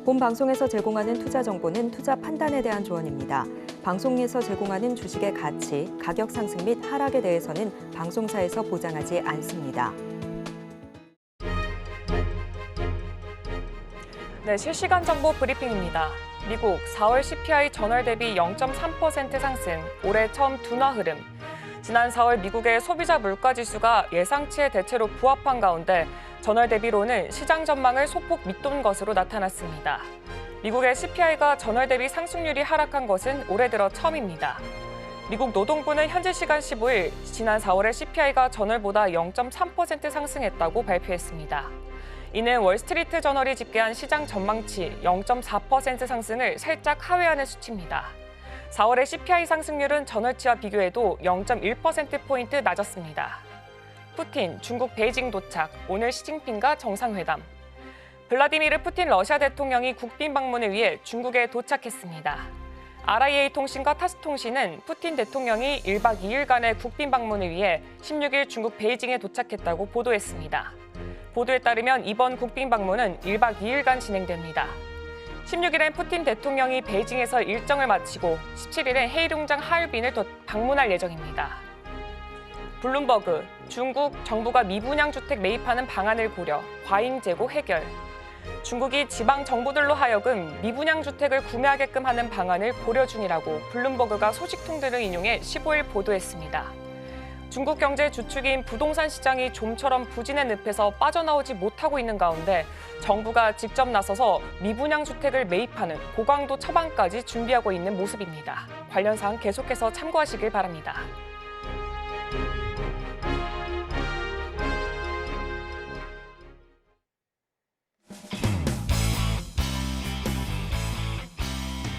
본 방송에서 제공하는 투자 정보는 투자 판단에 대한 조언입니다. 방송에서 제공하는 주식의 가치, 가격 상승 및 하락에 대해서는 방송사에서 보장하지 않습니다. 네, 실시간 정보 브리핑입니다. 미국 4월 CPI 전월 대비 0.3% 상승, 올해 처음 둔화 흐름. 지난 4월 미국의 소비자 물가지수가 예상치에 대체로 부합한 가운데 전월 대비로는 시장 전망을 소폭 밑돈 것으로 나타났습니다. 미국의 CPI가 전월 대비 상승률이 하락한 것은 올해 들어 처음입니다. 미국 노동부는 현지 시간 15일 지난 4월에 CPI가 전월보다 0.3% 상승했다고 발표했습니다. 이는 월스트리트 저널이 집계한 시장 전망치 0.4% 상승을 살짝 하회하는 수치입니다. 4월의 CPI 상승률은 전월치와 비교해도 0.1%포인트 낮았습니다. 푸틴, 중국 베이징 도착, 오늘 시진핑과 정상회담. 블라디미르 푸틴 러시아 대통령이 국빈 방문을 위해 중국에 도착했습니다. RIA 통신과 타스 통신은 푸틴 대통령이 1박 2일간의 국빈 방문을 위해 16일 중국 베이징에 도착했다고 보도했습니다. 보도에 따르면 이번 국빈 방문은 1박 2일간 진행됩니다. 16일엔 푸틴 대통령이 베이징에서 일정을 마치고 17일엔 헤이룽장 하얼빈을 방문할 예정입니다. 블룸버그, 중국 정부가 미분양 주택 매입하는 방안을 고려, 과잉 재고 해결. 중국이 지방 정부들로 하여금 미분양 주택을 구매하게끔 하는 방안을 고려 중이라고 블룸버그가 소식통들을 인용해 15일 보도했습니다. 중국 경제 주축인 부동산 시장이 좀처럼 부진의 늪에서 빠져나오지 못하고 있는 가운데 정부가 직접 나서서 미분양 주택을 매입하는 고강도 처방까지 준비하고 있는 모습입니다. 관련 사항 계속해서 참고하시길 바랍니다.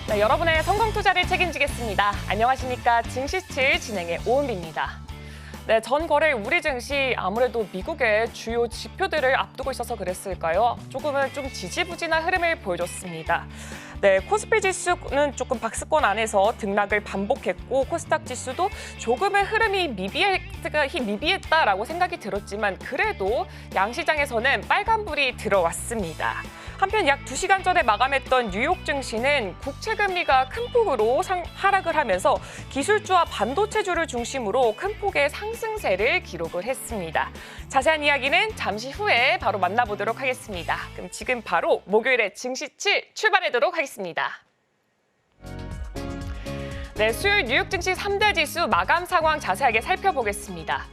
네, 여러분의 성공 투자를 책임지겠습니다. 안녕하십니까. 증시7 진행의 오은비입니다. 네, 전 거래일 우리 증시 아무래도 미국의 주요 지표들을 앞두고 있어서 그랬을까요? 조금은 좀 지지부진한 흐름을 보여줬습니다. 네, 코스피 지수는 조금 박스권 안에서 등락을 반복했고 코스닥 지수도 조금의 흐름이 미비했다라고 생각이 들었지만 그래도 양시장에서는 빨간불이 들어왔습니다. 한편 약 2시간 전에 마감했던 뉴욕 증시는 국채금리가 큰 폭으로 하락을 하면서 기술주와 반도체주를 중심으로 큰 폭의 상승세를 기록을 했습니다. 자세한 이야기는 잠시 후에 바로 만나보도록 하겠습니다. 그럼 지금 바로 목요일에 증시7 출발하도록 하겠습니다. 네, 수요일 뉴욕 증시 3대 지수 마감 상황 자세하게 살펴보겠습니다.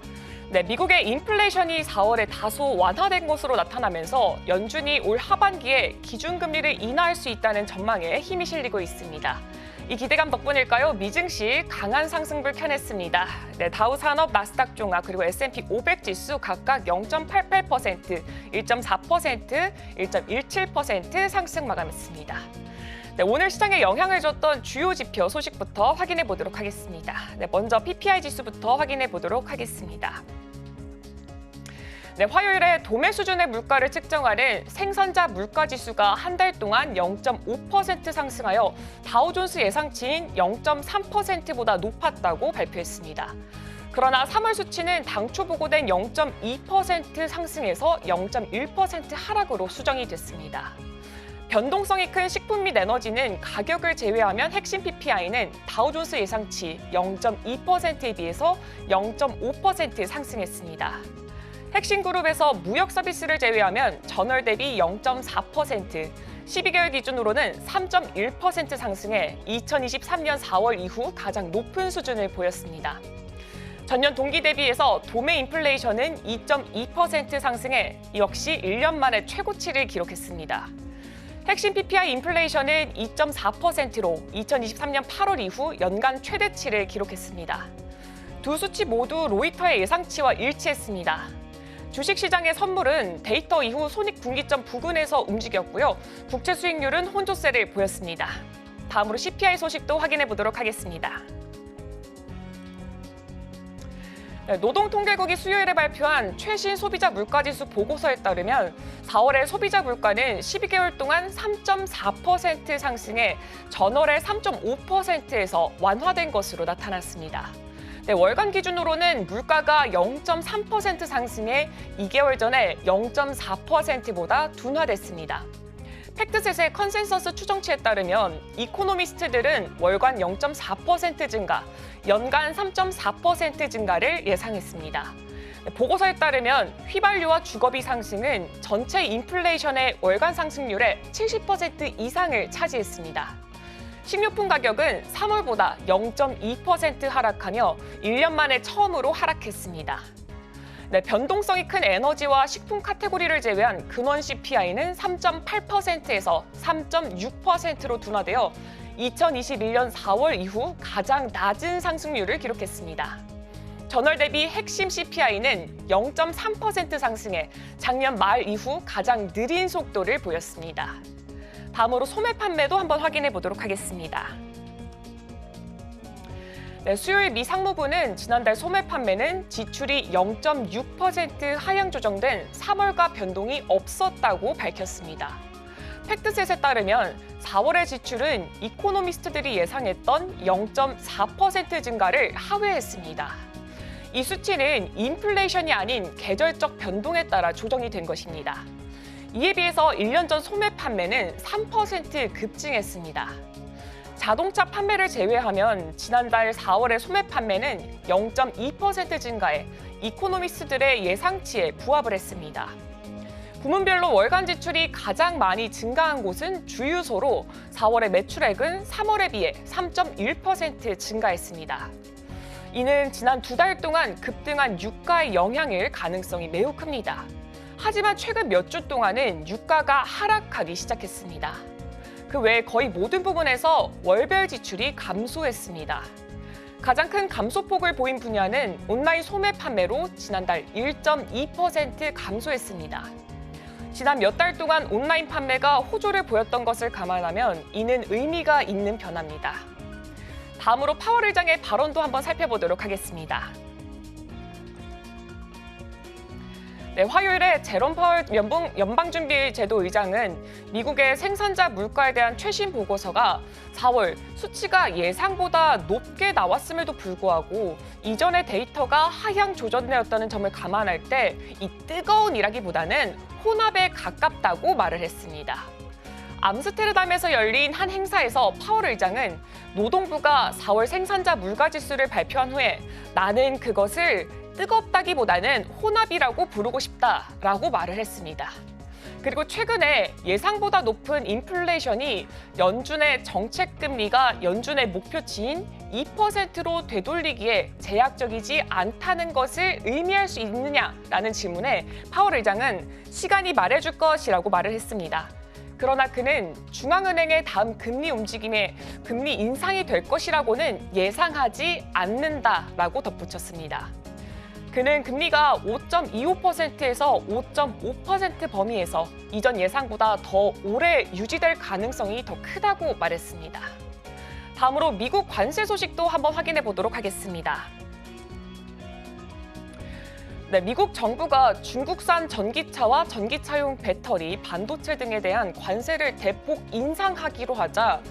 네, 미국의 인플레이션이 4월에 다소 완화된 것으로 나타나면서 연준이 올 하반기에 기준금리를 인하할 수 있다는 전망에 힘이 실리고 있습니다. 이 기대감 덕분일까요? 미증시 강한 상승불 켜냈습니다. 네, 다우산업, 나스닥 종합 그리고 S&P 500 지수 각각 0.88%, 1.4%, 1.17% 상승 마감했습니다. 네, 오늘 시장에 영향을 줬던 주요 지표 소식부터 확인해 보도록 하겠습니다. 네, 먼저 PPI 지수부터 확인해 보도록 하겠습니다. 네, 화요일에 도매 수준의 물가를 측정하는 생산자 물가지수가 한 달 동안 0.5% 상승하여 다우존스 예상치인 0.3%보다 높았다고 발표했습니다. 그러나 3월 수치는 당초 보고된 0.2% 상승에서 0.1% 하락으로 수정이 됐습니다. 변동성이 큰 식품 및 에너지는 가격을 제외하면 핵심 PPI는 다우존스 예상치 0.2%에 비해서 0.5% 상승했습니다. 핵심 그룹에서 무역 서비스를 제외하면 전월 대비 0.4%, 12개월 기준으로는 3.1% 상승해 2023년 4월 이후 가장 높은 수준을 보였습니다. 전년 동기 대비해서 도매 인플레이션은 2.2% 상승해 역시 1년 만에 최고치를 기록했습니다. 핵심 PPI 인플레이션은 2.4%로 2023년 8월 이후 연간 최대치를 기록했습니다. 두 수치 모두 로이터의 예상치와 일치했습니다. 주식시장의 선물은 데이터 이후 손익분기점 부근에서 움직였고요. 국채 수익률은 혼조세를 보였습니다. 다음으로 CPI 소식도 확인해 보도록 하겠습니다. 노동통계국이 수요일에 발표한 최신 소비자 물가지수 보고서에 따르면 4월의 소비자 물가는 12개월 동안 3.4% 상승해 전월의 3.5%에서 완화된 것으로 나타났습니다. 네, 월간 기준으로는 물가가 0.3% 상승해 2개월 전에 0.4%보다 둔화됐습니다. 팩트셋의 컨센서스 추정치에 따르면 이코노미스트들은 월간 0.4% 증가, 연간 3.4% 증가를 예상했습니다. 보고서에 따르면 휘발유와 주거비 상승은 전체 인플레이션의 월간 상승률의 70% 이상을 차지했습니다. 식료품 가격은 3월보다 0.2% 하락하며 1년 만에 처음으로 하락했습니다. 변동성이 큰 에너지와 식품 카테고리를 제외한 근원 CPI는 3.8%에서 3.6%로 둔화되어 2021년 4월 이후 가장 낮은 상승률을 기록했습니다. 전월 대비 핵심 CPI는 0.3% 상승해 작년 말 이후 가장 느린 속도를 보였습니다. 다음으로 소매 판매도 한번 확인해 보도록 하겠습니다. 수요일 미 상무부는 지난달 소매 판매는 지출이 0.6% 하향 조정된 3월과 변동이 없었다고 밝혔습니다. 팩트셋에 따르면 4월의 지출은 이코노미스트들이 예상했던 0.4% 증가를 하회했습니다. 이 수치는 인플레이션이 아닌 계절적 변동에 따라 조정이 된 것입니다. 이에 비해서 1년 전 소매 판매는 3% 급증했습니다. 자동차 판매를 제외하면 지난달 4월의 소매 판매는 0.2% 증가해 이코노미스트들의 예상치에 부합을 했습니다. 부문별로 월간 지출이 가장 많이 증가한 곳은 주유소로 4월의 매출액은 3월에 비해 3.1% 증가했습니다. 이는 지난 2달 동안 급등한 유가의 영향일 가능성이 매우 큽니다. 하지만 최근 몇 주 동안은 유가가 하락하기 시작했습니다. 그 외에 거의 모든 부분에서 월별 지출이 감소했습니다. 가장 큰 감소폭을 보인 분야는 온라인 소매 판매로 지난달 1.2% 감소했습니다. 지난 몇 달 동안 온라인 판매가 호조를 보였던 것을 감안하면 이는 의미가 있는 변화입니다. 다음으로 파월 의장의 발언도 한번 살펴보도록 하겠습니다. 화요일에 제롬 파월 연방준비제도 의장은 미국의 생산자 물가에 대한 최신 보고서가 4월 수치가 예상보다 높게 나왔음에도 불구하고 이전의 데이터가 하향 조정되었다는 점을 감안할 때 이 뜨거운이라기보다는 혼합에 가깝다고 말을 했습니다. 암스테르담에서 열린 한 행사에서 파월 의장은 노동부가 4월 생산자 물가 지수를 발표한 후에 나는 그것을 뜨겁다기보다는 혼합이라고 부르고 싶다라고 말을 했습니다. 그리고 최근에 예상보다 높은 인플레이션이 연준의 정책금리가 연준의 목표치인 2%로 되돌리기에 제약적이지 않다는 것을 의미할 수 있느냐라는 질문에 파월 의장은 시간이 말해줄 것이라고 말을 했습니다. 그러나 그는 중앙은행의 다음 금리 움직임에 금리 인상이 될 것이라고는 예상하지 않는다라고 덧붙였습니다. 그는 금리가 5.25%에서 5.5% 범위에서 이전 예상보다 더 오래 유지될 가능성이 더 크다고 말했습니다. 다음으로 미국 관세 소식도 한번 확인해 보도록 하겠습니다. 미국 정부가 중국산 전기차와 전기차용 배터리, 반도체 등에 대한 관세를 대폭 인상하기로 하자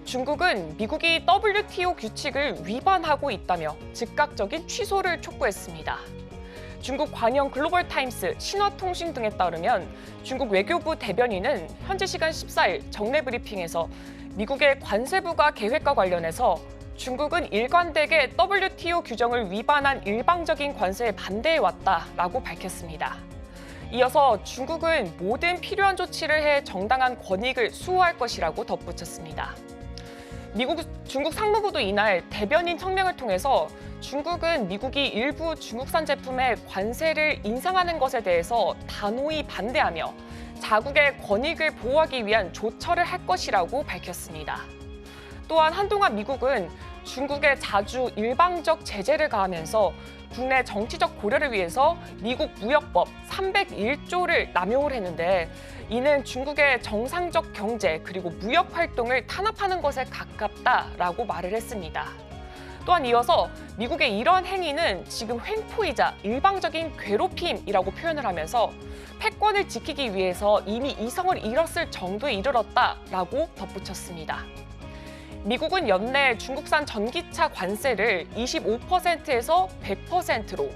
중국은 미국이 WTO 규칙을 위반하고 있다며 즉각적인 취소를 촉구했습니다. 중국 관영 글로벌타임스, 신화통신 등에 따르면 중국 외교부 대변인은 현지 시간 14일 정례 브리핑에서 미국의 관세부가 계획과 관련해서 중국은 일관되게 WTO 규정을 위반한 일방적인 관세에 중반대해왔다라고 밝혔습니다. 이어서 중국은 모든 필요한 조치를 해 정당한 권익을 수호할 것이라고 덧붙였습니다. 중국 상무부도 이날 대변인 성명을 통해서 중국은 미국이 일부 중국산 제품에 관세를 인상하는 것에 대해서 단호히 반대하며 자국의 권익을 보호하기 위한 조처를 할 것이라고 밝혔습니다. 또한 한동안 미국은 중국에 자주 일방적 제재를 가하면서 국내 정치적 고려를 위해서 미국 무역법 301조를 남용을 했는데 이는 중국의 정상적 경제 그리고 무역 활동을 탄압하는 것에 가깝다라고 말을 했습니다. 또한 이어서 미국의 이러한 행위는 지금 횡포이자 일방적인 괴롭힘이라고 표현을 하면서 패권을 지키기 위해서 이미 이성을 잃었을 정도에 이르렀다라고 덧붙였습니다. 미국은 연내 중국산 전기차 관세를 25%에서 100%로,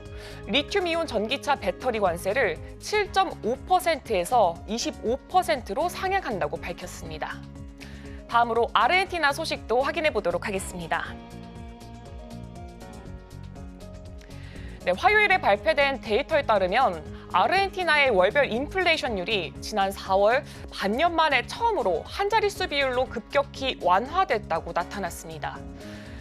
리튬이온 전기차 배터리 관세를 7.5%에서 25%로 상향한다고 밝혔습니다. 다음으로 아르헨티나 소식도 확인해 보도록 하겠습니다. 네, 화요일에 발표된 데이터에 따르면 아르헨티나의 월별 인플레이션율이 지난 4월 반년 만에 처음으로 한 자릿수 비율로 급격히 완화됐다고 나타났습니다.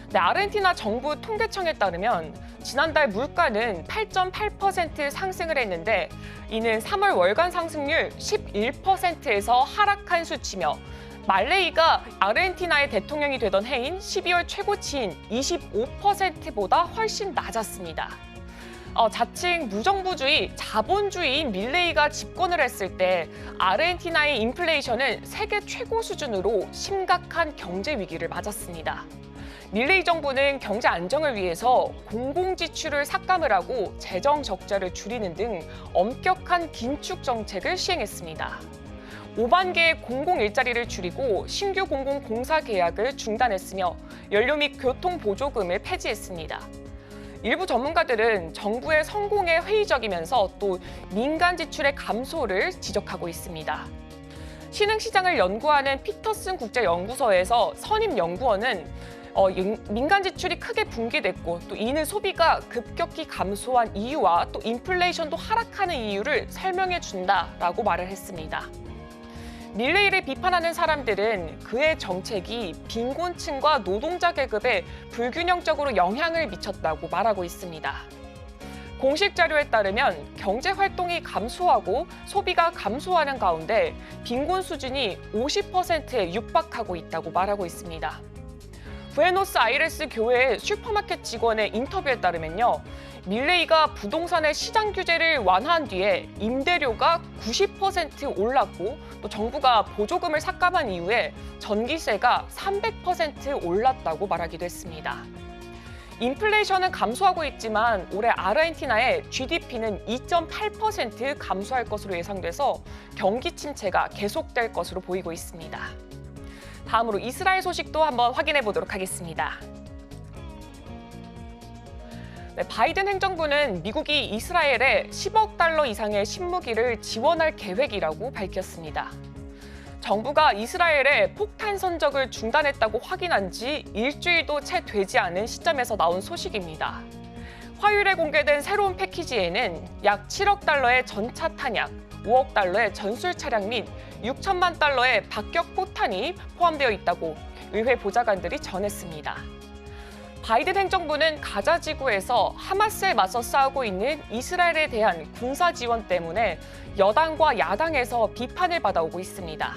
네, 아르헨티나 정부 통계청에 따르면 지난달 물가는 8.8% 상승을 했는데 이는 3월 월간 상승률 11%에서 하락한 수치며 말레이가 아르헨티나의 대통령이 되던 해인 12월 최고치인 25%보다 훨씬 낮았습니다. 자칭 무정부주의, 자본주의인 밀레이가 집권을 했을 때 아르헨티나의 인플레이션은 세계 최고 수준으로 심각한 경제 위기를 맞았습니다. 밀레이 정부는 경제 안정을 위해서 공공지출을 삭감을 하고 재정 적자를 줄이는 등 엄격한 긴축 정책을 시행했습니다. 5만 개의 공공 일자리를 줄이고 신규 공공공사 계약을 중단했으며 연료 및 교통 보조금을 폐지했습니다. 일부 전문가들은 정부의 성공에 회의적이면서 또 민간 지출의 감소를 지적하고 있습니다. 신흥시장을 연구하는 피터슨 국제연구소에서 선임 연구원은 민간 지출이 크게 붕괴됐고 또 이는 소비가 급격히 감소한 이유와 또 인플레이션도 하락하는 이유를 설명해 준다라고 말을 했습니다. 밀레이를 비판하는 사람들은 그의 정책이 빈곤층과 노동자 계급에 불균형적으로 영향을 미쳤다고 말하고 있습니다. 공식 자료에 따르면 경제 활동이 감소하고 소비가 감소하는 가운데 빈곤 수준이 50%에 육박하고 있다고 말하고 있습니다. 부에노스아이레스 교회 슈퍼마켓 직원의 인터뷰에 따르면요. 밀레이가 부동산의 시장 규제를 완화한 뒤에 임대료가 90% 올랐고 또 정부가 보조금을 삭감한 이후에 전기세가 300% 올랐다고 말하기도 했습니다. 인플레이션은 감소하고 있지만 올해 아르헨티나의 GDP는 2.8% 감소할 것으로 예상돼서 경기 침체가 계속될 것으로 보이고 있습니다. 다음으로 이스라엘 소식도 한번 확인해 보도록 하겠습니다. 네, 바이든 행정부는 미국이 이스라엘에 10억 달러 이상의 신무기를 지원할 계획이라고 밝혔습니다. 정부가 이스라엘에 폭탄 선적을 중단했다고 확인한 지 일주일도 채 되지 않은 시점에서 나온 소식입니다. 화요일에 공개된 새로운 패키지에는 약 7억 달러의 전차 탄약, 5억 달러의 전술 차량 및 6천만 달러의 박격 포탄이 포함되어 있다고 의회 보좌관들이 전했습니다. 바이든 행정부는 가자 지구에서 하마스에 맞서 싸우고 있는 이스라엘에 대한 군사 지원 때문에 여당과 야당에서 비판을 받아오고 있습니다.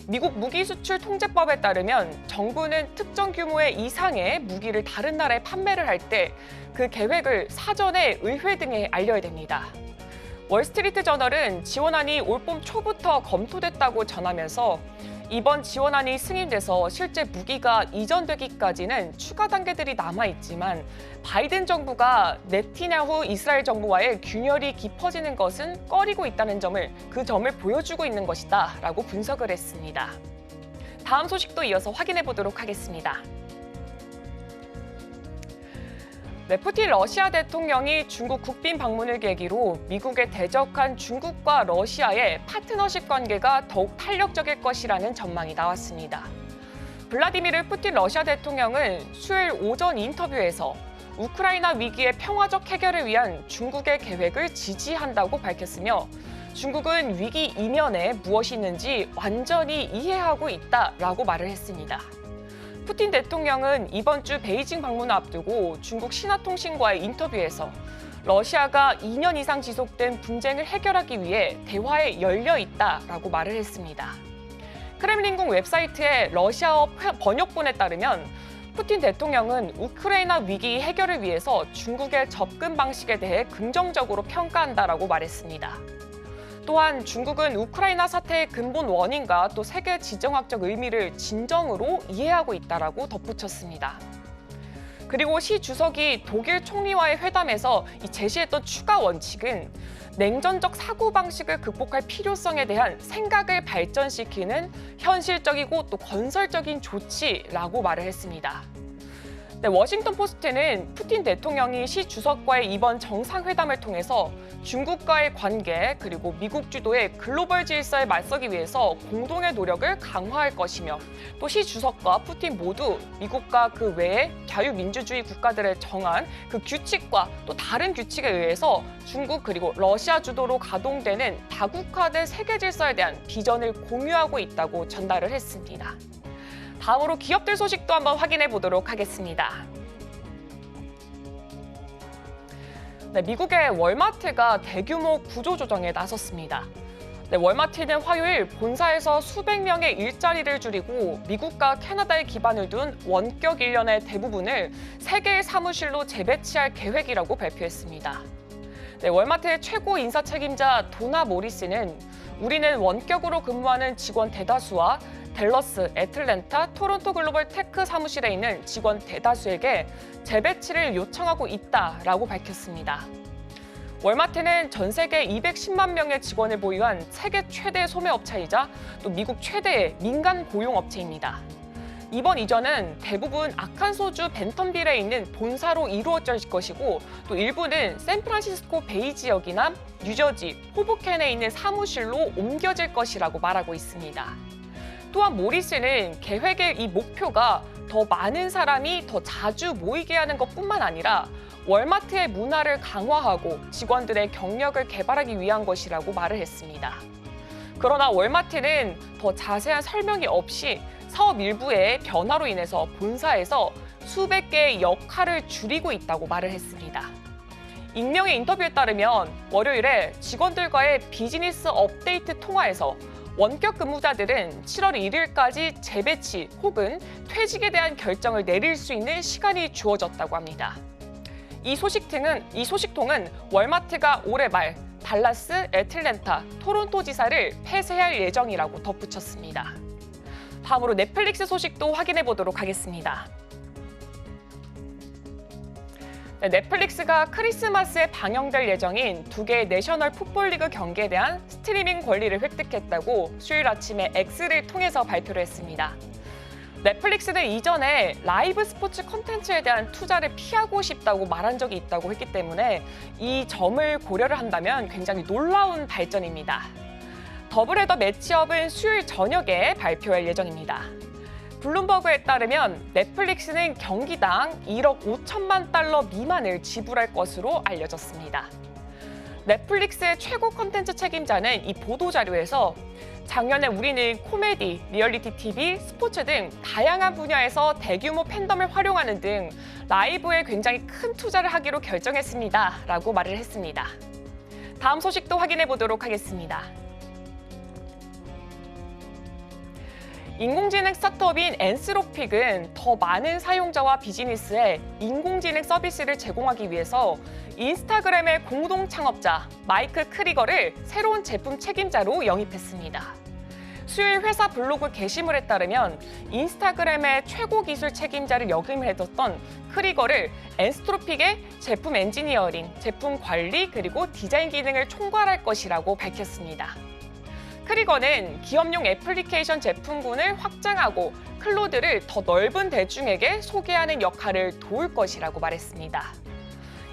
미국 무기수출 통제법에 따르면 정부는 특정 규모의 이상의 무기를 다른 나라에 판매를 할 때 그 계획을 사전에 의회 등에 알려야 됩니다. 월스트리트 저널은 지원안이 올봄 초부터 검토됐다고 전하면서 이번 지원안이 승인돼서 실제 무기가 이전되기까지는 추가 단계들이 남아있지만 바이든 정부가 네티냐후 이스라엘 정부와의 균열이 깊어지는 것은 꺼리고 있다는 그 점을 보여주고 있는 것이다라고 분석을 했습니다. 다음 소식도 이어서 확인해 보도록 하겠습니다. 네, 푸틴 러시아 대통령이 중국 국빈 방문을 계기로 미국에 대적한 중국과 러시아의 파트너십 관계가 더욱 탄력적일 것이라는 전망이 나왔습니다. 블라디미르 푸틴 러시아 대통령은 수요일 오전 인터뷰에서 우크라이나 위기의 평화적 해결을 위한 중국의 계획을 지지한다고 밝혔으며 중국은 위기 이면에 무엇이 있는지 완전히 이해하고 있다라고 말을 했습니다. 푸틴 대통령은 이번 주 베이징 방문을 앞두고 중국 신화통신과의 인터뷰에서 러시아가 2년 이상 지속된 분쟁을 해결하기 위해 대화에 열려 있다라고 말을 했습니다. 크렘린궁 웹사이트의 러시아어 번역본에 따르면 푸틴 대통령은 우크라이나 위기 해결을 위해서 중국의 접근 방식에 대해 긍정적으로 평가한다라고 말했습니다. 또한 중국은 우크라이나 사태의 근본 원인과 또 세계 지정학적 의미를 진정으로 이해하고 있다라고 덧붙였습니다. 그리고 시 주석이 독일 총리와의 회담에서 제시했던 추가 원칙은 냉전적 사고방식을 극복할 필요성에 대한 생각을 발전시키는 현실적이고 또 건설적인 조치라고 말을 했습니다. 네, 워싱턴 포스트는 푸틴 대통령이 시 주석과의 이번 정상회담을 통해서 중국과의 관계 그리고 미국 주도의 글로벌 질서에 맞서기 위해서 공동의 노력을 강화할 것이며 또 시 주석과 푸틴 모두 미국과 그 외의 자유민주주의 국가들을 정한 그 규칙과 또 다른 규칙에 의해서 중국 그리고 러시아 주도로 가동되는 다국화된 세계 질서에 대한 비전을 공유하고 있다고 전달을 했습니다. 다음으로 기업들 소식도 한번 확인해 보도록 하겠습니다. 네, 미국의 월마트가 대규모 구조조정에 나섰습니다. 네, 월마트는 화요일 본사에서 수백 명의 일자리를 줄이고 미국과 캐나다에 기반을 둔 원격 인력의 대부분을 세 개의 사무실로 재배치할 계획이라고 발표했습니다. 네, 월마트의 최고 인사 책임자 도나 모리스는 우리는 원격으로 근무하는 직원 대다수와 댈러스, 애틀랜타, 토론토 글로벌 테크 사무실에 있는 직원 대다수에게 재배치를 요청하고 있다라고 밝혔습니다. 월마트는 전 세계 210만 명의 직원을 보유한 세계 최대 소매업체이자 또 미국 최대의 민간 고용업체입니다. 이번 이전은 대부분 아칸소주 벤턴빌에 있는 본사로 이루어질 것이고 또 일부는 샌프란시스코 베이 지역이나 뉴저지, 호보켄에 있는 사무실로 옮겨질 것이라고 말하고 있습니다. 또한 모리스는 계획의 이 목표가 더 많은 사람이 더 자주 모이게 하는 것뿐만 아니라 월마트의 문화를 강화하고 직원들의 경력을 개발하기 위한 것이라고 말을 했습니다. 그러나 월마트는 더 자세한 설명이 없이 사업 일부의 변화로 인해서 본사에서 수백 개의 역할을 줄이고 있다고 말을 했습니다. 익명의 인터뷰에 따르면 월요일에 직원들과의 비즈니스 업데이트 통화에서 원격 근무자들은 7월 1일까지 재배치 혹은 퇴직에 대한 결정을 내릴 수 있는 시간이 주어졌다고 합니다. 이 소식통은 월마트가 올해 말 달라스, 애틀랜타, 토론토 지사를 폐쇄할 예정이라고 덧붙였습니다. 다음으로 넷플릭스 소식도 확인해 보도록 하겠습니다. 네, 넷플릭스가 크리스마스에 방영될 예정인 두 개의 내셔널 풋볼리그 경기에 대한 스트리밍 권리를 획득했다고 수요일 아침에 X를 통해서 발표를 했습니다. 넷플릭스는 이전에 라이브 스포츠 콘텐츠에 대한 투자를 피하고 싶다고 말한 적이 있다고 했기 때문에 이 점을 고려를 한다면 굉장히 놀라운 발전입니다. 더블헤더 매치업은 수요일 저녁에 발표할 예정입니다. 블룸버그에 따르면 넷플릭스는 경기당 1억 5천만 달러 미만을 지불할 것으로 알려졌습니다. 넷플릭스의 최고 콘텐츠 책임자는 이 보도자료에서 작년에 우리는 코미디, 리얼리티 TV, 스포츠 등 다양한 분야에서 대규모 팬덤을 활용하는 등 라이브에 굉장히 큰 투자를 하기로 결정했습니다. 라고 말을 했습니다. 다음 소식도 확인해 보도록 하겠습니다. 인공지능 스타트업인 엔스로픽은 더 많은 사용자와 비즈니스에 인공지능 서비스를 제공하기 위해서 인스타그램의 공동 창업자 마이크 크리거를 새로운 제품 책임자로 영입했습니다. 수요일 회사 블로그 게시물에 따르면 인스타그램의 최고 기술 책임자를 역임해뒀던 크리거를 엔스트로픽의 제품 엔지니어링, 제품 관리 그리고 디자인 기능을 총괄할 것이라고 밝혔습니다. 크리거는 기업용 애플리케이션 제품군을 확장하고 클로드를 더 넓은 대중에게 소개하는 역할을 도울 것이라고 말했습니다.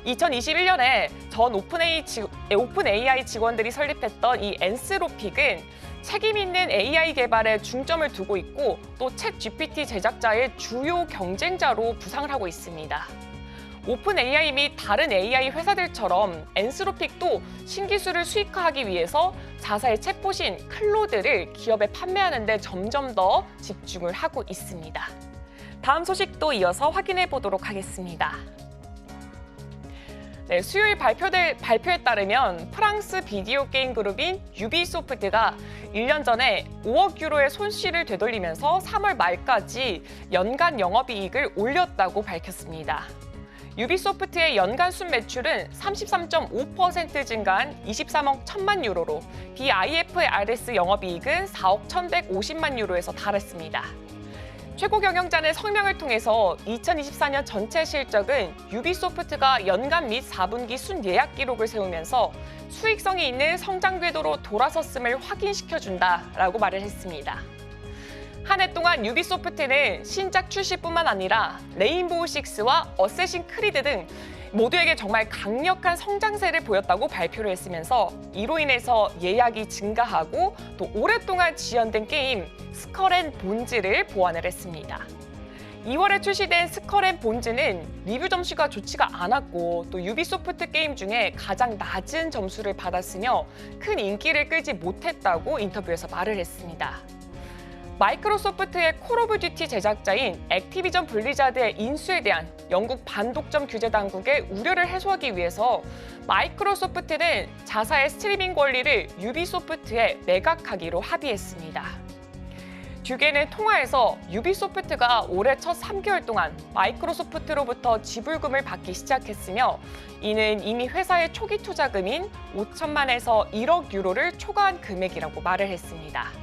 2021년에 전 오픈AI 직원들이 설립했던 이 엔스로픽은 책임 있는 AI 개발에 중점을 두고 있고 또 챗GPT 제작자의 주요 경쟁자로 부상을 하고 있습니다. 오픈AI 및 다른 AI 회사들처럼 엔스로픽도 신기술을 수익화하기 위해서 자사의 챗봇인 클로드를 기업에 판매하는 데 점점 더 집중을 하고 있습니다. 다음 소식도 이어서 확인해 보도록 하겠습니다. 네, 수요일 발표에 따르면 프랑스 비디오 게임 그룹인 유비소프트가 1년 전에 5억 유로의 손실을 되돌리면서 3월 말까지 연간 영업이익을 올렸다고 밝혔습니다. 유비소프트의 연간 순매출은 33.5% 증가한 23억 1천만 유로로 BIFRS 영업이익은 4억 1,150만 유로에서 달했습니다. 최고 경영자는 성명을 통해서 2024년 전체 실적은 유비소프트가 연간 및 4분기 순예약 기록을 세우면서 수익성이 있는 성장 궤도로 돌아섰음을 확인시켜준다라고 말을 했습니다. 한 해 동안 유비소프트는 신작 출시뿐만 아니라 레인보우 식스와 어쌔신 크리드 등 모두에게 정말 강력한 성장세를 보였다고 발표를 했으면서 이로 인해서 예약이 증가하고 또 오랫동안 지연된 게임 스컬 앤 본즈를 보완을 했습니다. 2월에 출시된 스컬 앤 본즈는 리뷰 점수가 좋지가 않았고 또 유비소프트 게임 중에 가장 낮은 점수를 받았으며 큰 인기를 끌지 못했다고 인터뷰에서 말을 했습니다. 마이크로소프트의 콜 오브 듀티 제작자인 액티비전 블리자드의 인수에 대한 영국 반독점 규제 당국의 우려를 해소하기 위해서 마이크로소프트는 자사의 스트리밍 권리를 유비소프트에 매각하기로 합의했습니다. 듀게는 통화에서 유비소프트가 올해 첫 3개월 동안 마이크로소프트로부터 지불금을 받기 시작했으며 이는 이미 회사의 초기 투자금인 5천만에서 1억 유로를 초과한 금액이라고 말을 했습니다.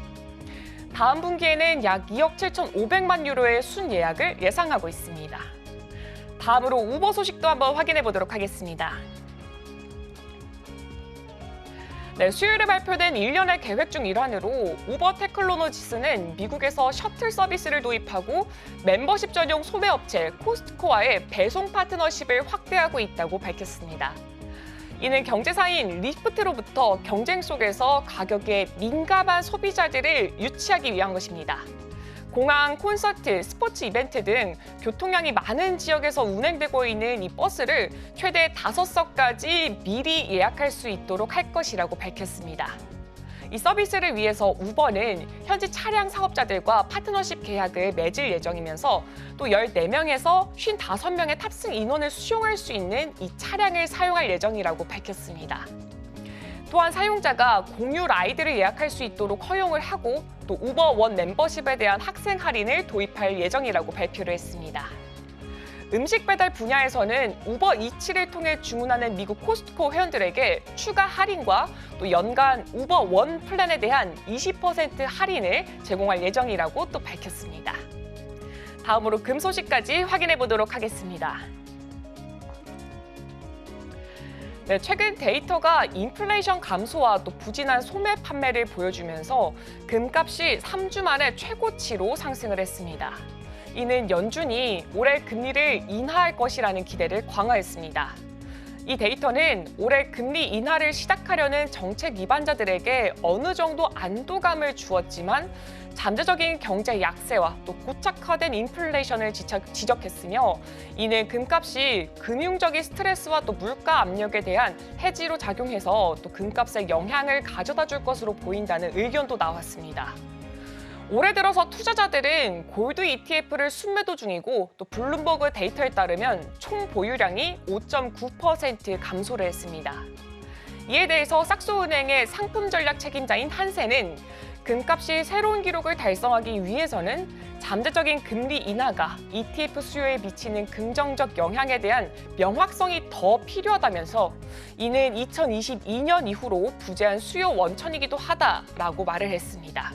다음 분기에는 약 2억 7,500만 유로의 순예약을 예상하고 있습니다. 다음으로 우버 소식도 한번 확인해 보도록 하겠습니다. 네, 수요일에 발표된 1년의 계획 중 일환으로 우버 테크놀로지스는 미국에서 셔틀 서비스를 도입하고 멤버십 전용 소매업체 코스트코와의 배송 파트너십을 확대하고 있다고 밝혔습니다. 이는 경제사인 리프트로부터 경쟁 속에서 가격에 민감한 소비자들을 유치하기 위한 것입니다. 공항, 콘서트, 스포츠 이벤트 등 교통량이 많은 지역에서 운행되고 있는 이 버스를 최대 5석까지 미리 예약할 수 있도록 할 것이라고 밝혔습니다. 이 서비스를 위해서 우버는 현지 차량 사업자들과 파트너십 계약을 맺을 예정이면서 또 14명에서 55명의 탑승 인원을 수용할 수 있는 이 차량을 사용할 예정이라고 밝혔습니다. 또한 사용자가 공유 라이드를 예약할 수 있도록 허용을 하고 또 우버 원 멤버십에 대한 학생 할인을 도입할 예정이라고 발표를 했습니다. 음식 배달 분야에서는 우버 이츠를 통해 주문하는 미국 코스트코 회원들에게 추가 할인과 또 연간 우버 원 플랜에 대한 20% 할인을 제공할 예정이라고 또 밝혔습니다. 다음으로 금 소식까지 확인해 보도록 하겠습니다. 네, 최근 데이터가 인플레이션 감소와 또 부진한 소매 판매를 보여주면서 금값이 3주 만에 최고치로 상승을 했습니다. 이는 연준이 올해 금리를 인하할 것이라는 기대를 강화했습니다. 이 데이터는 올해 금리 인하를 시작하려는 정책 위반자들에게 어느 정도 안도감을 주었지만 잠재적인 경제 약세와 또 고착화된 인플레이션을 지적했으며 이는 금값이 금융적인 스트레스와 또 물가 압력에 대한 해지로 작용해서 또 금값에 영향을 가져다 줄 것으로 보인다는 의견도 나왔습니다. 올해 들어서 투자자들은 골드 ETF를 순매도 중이고 또 블룸버그 데이터에 따르면 총 보유량이 5.9% 감소를 했습니다. 이에 대해서 삭소은행의 상품 전략 책임자인 한센은 금값이 새로운 기록을 달성하기 위해서는 잠재적인 금리 인하가 ETF 수요에 미치는 긍정적 영향에 대한 명확성이 더 필요하다면서 이는 2022년 이후로 부재한 수요 원천이기도 하다라고 말을 했습니다.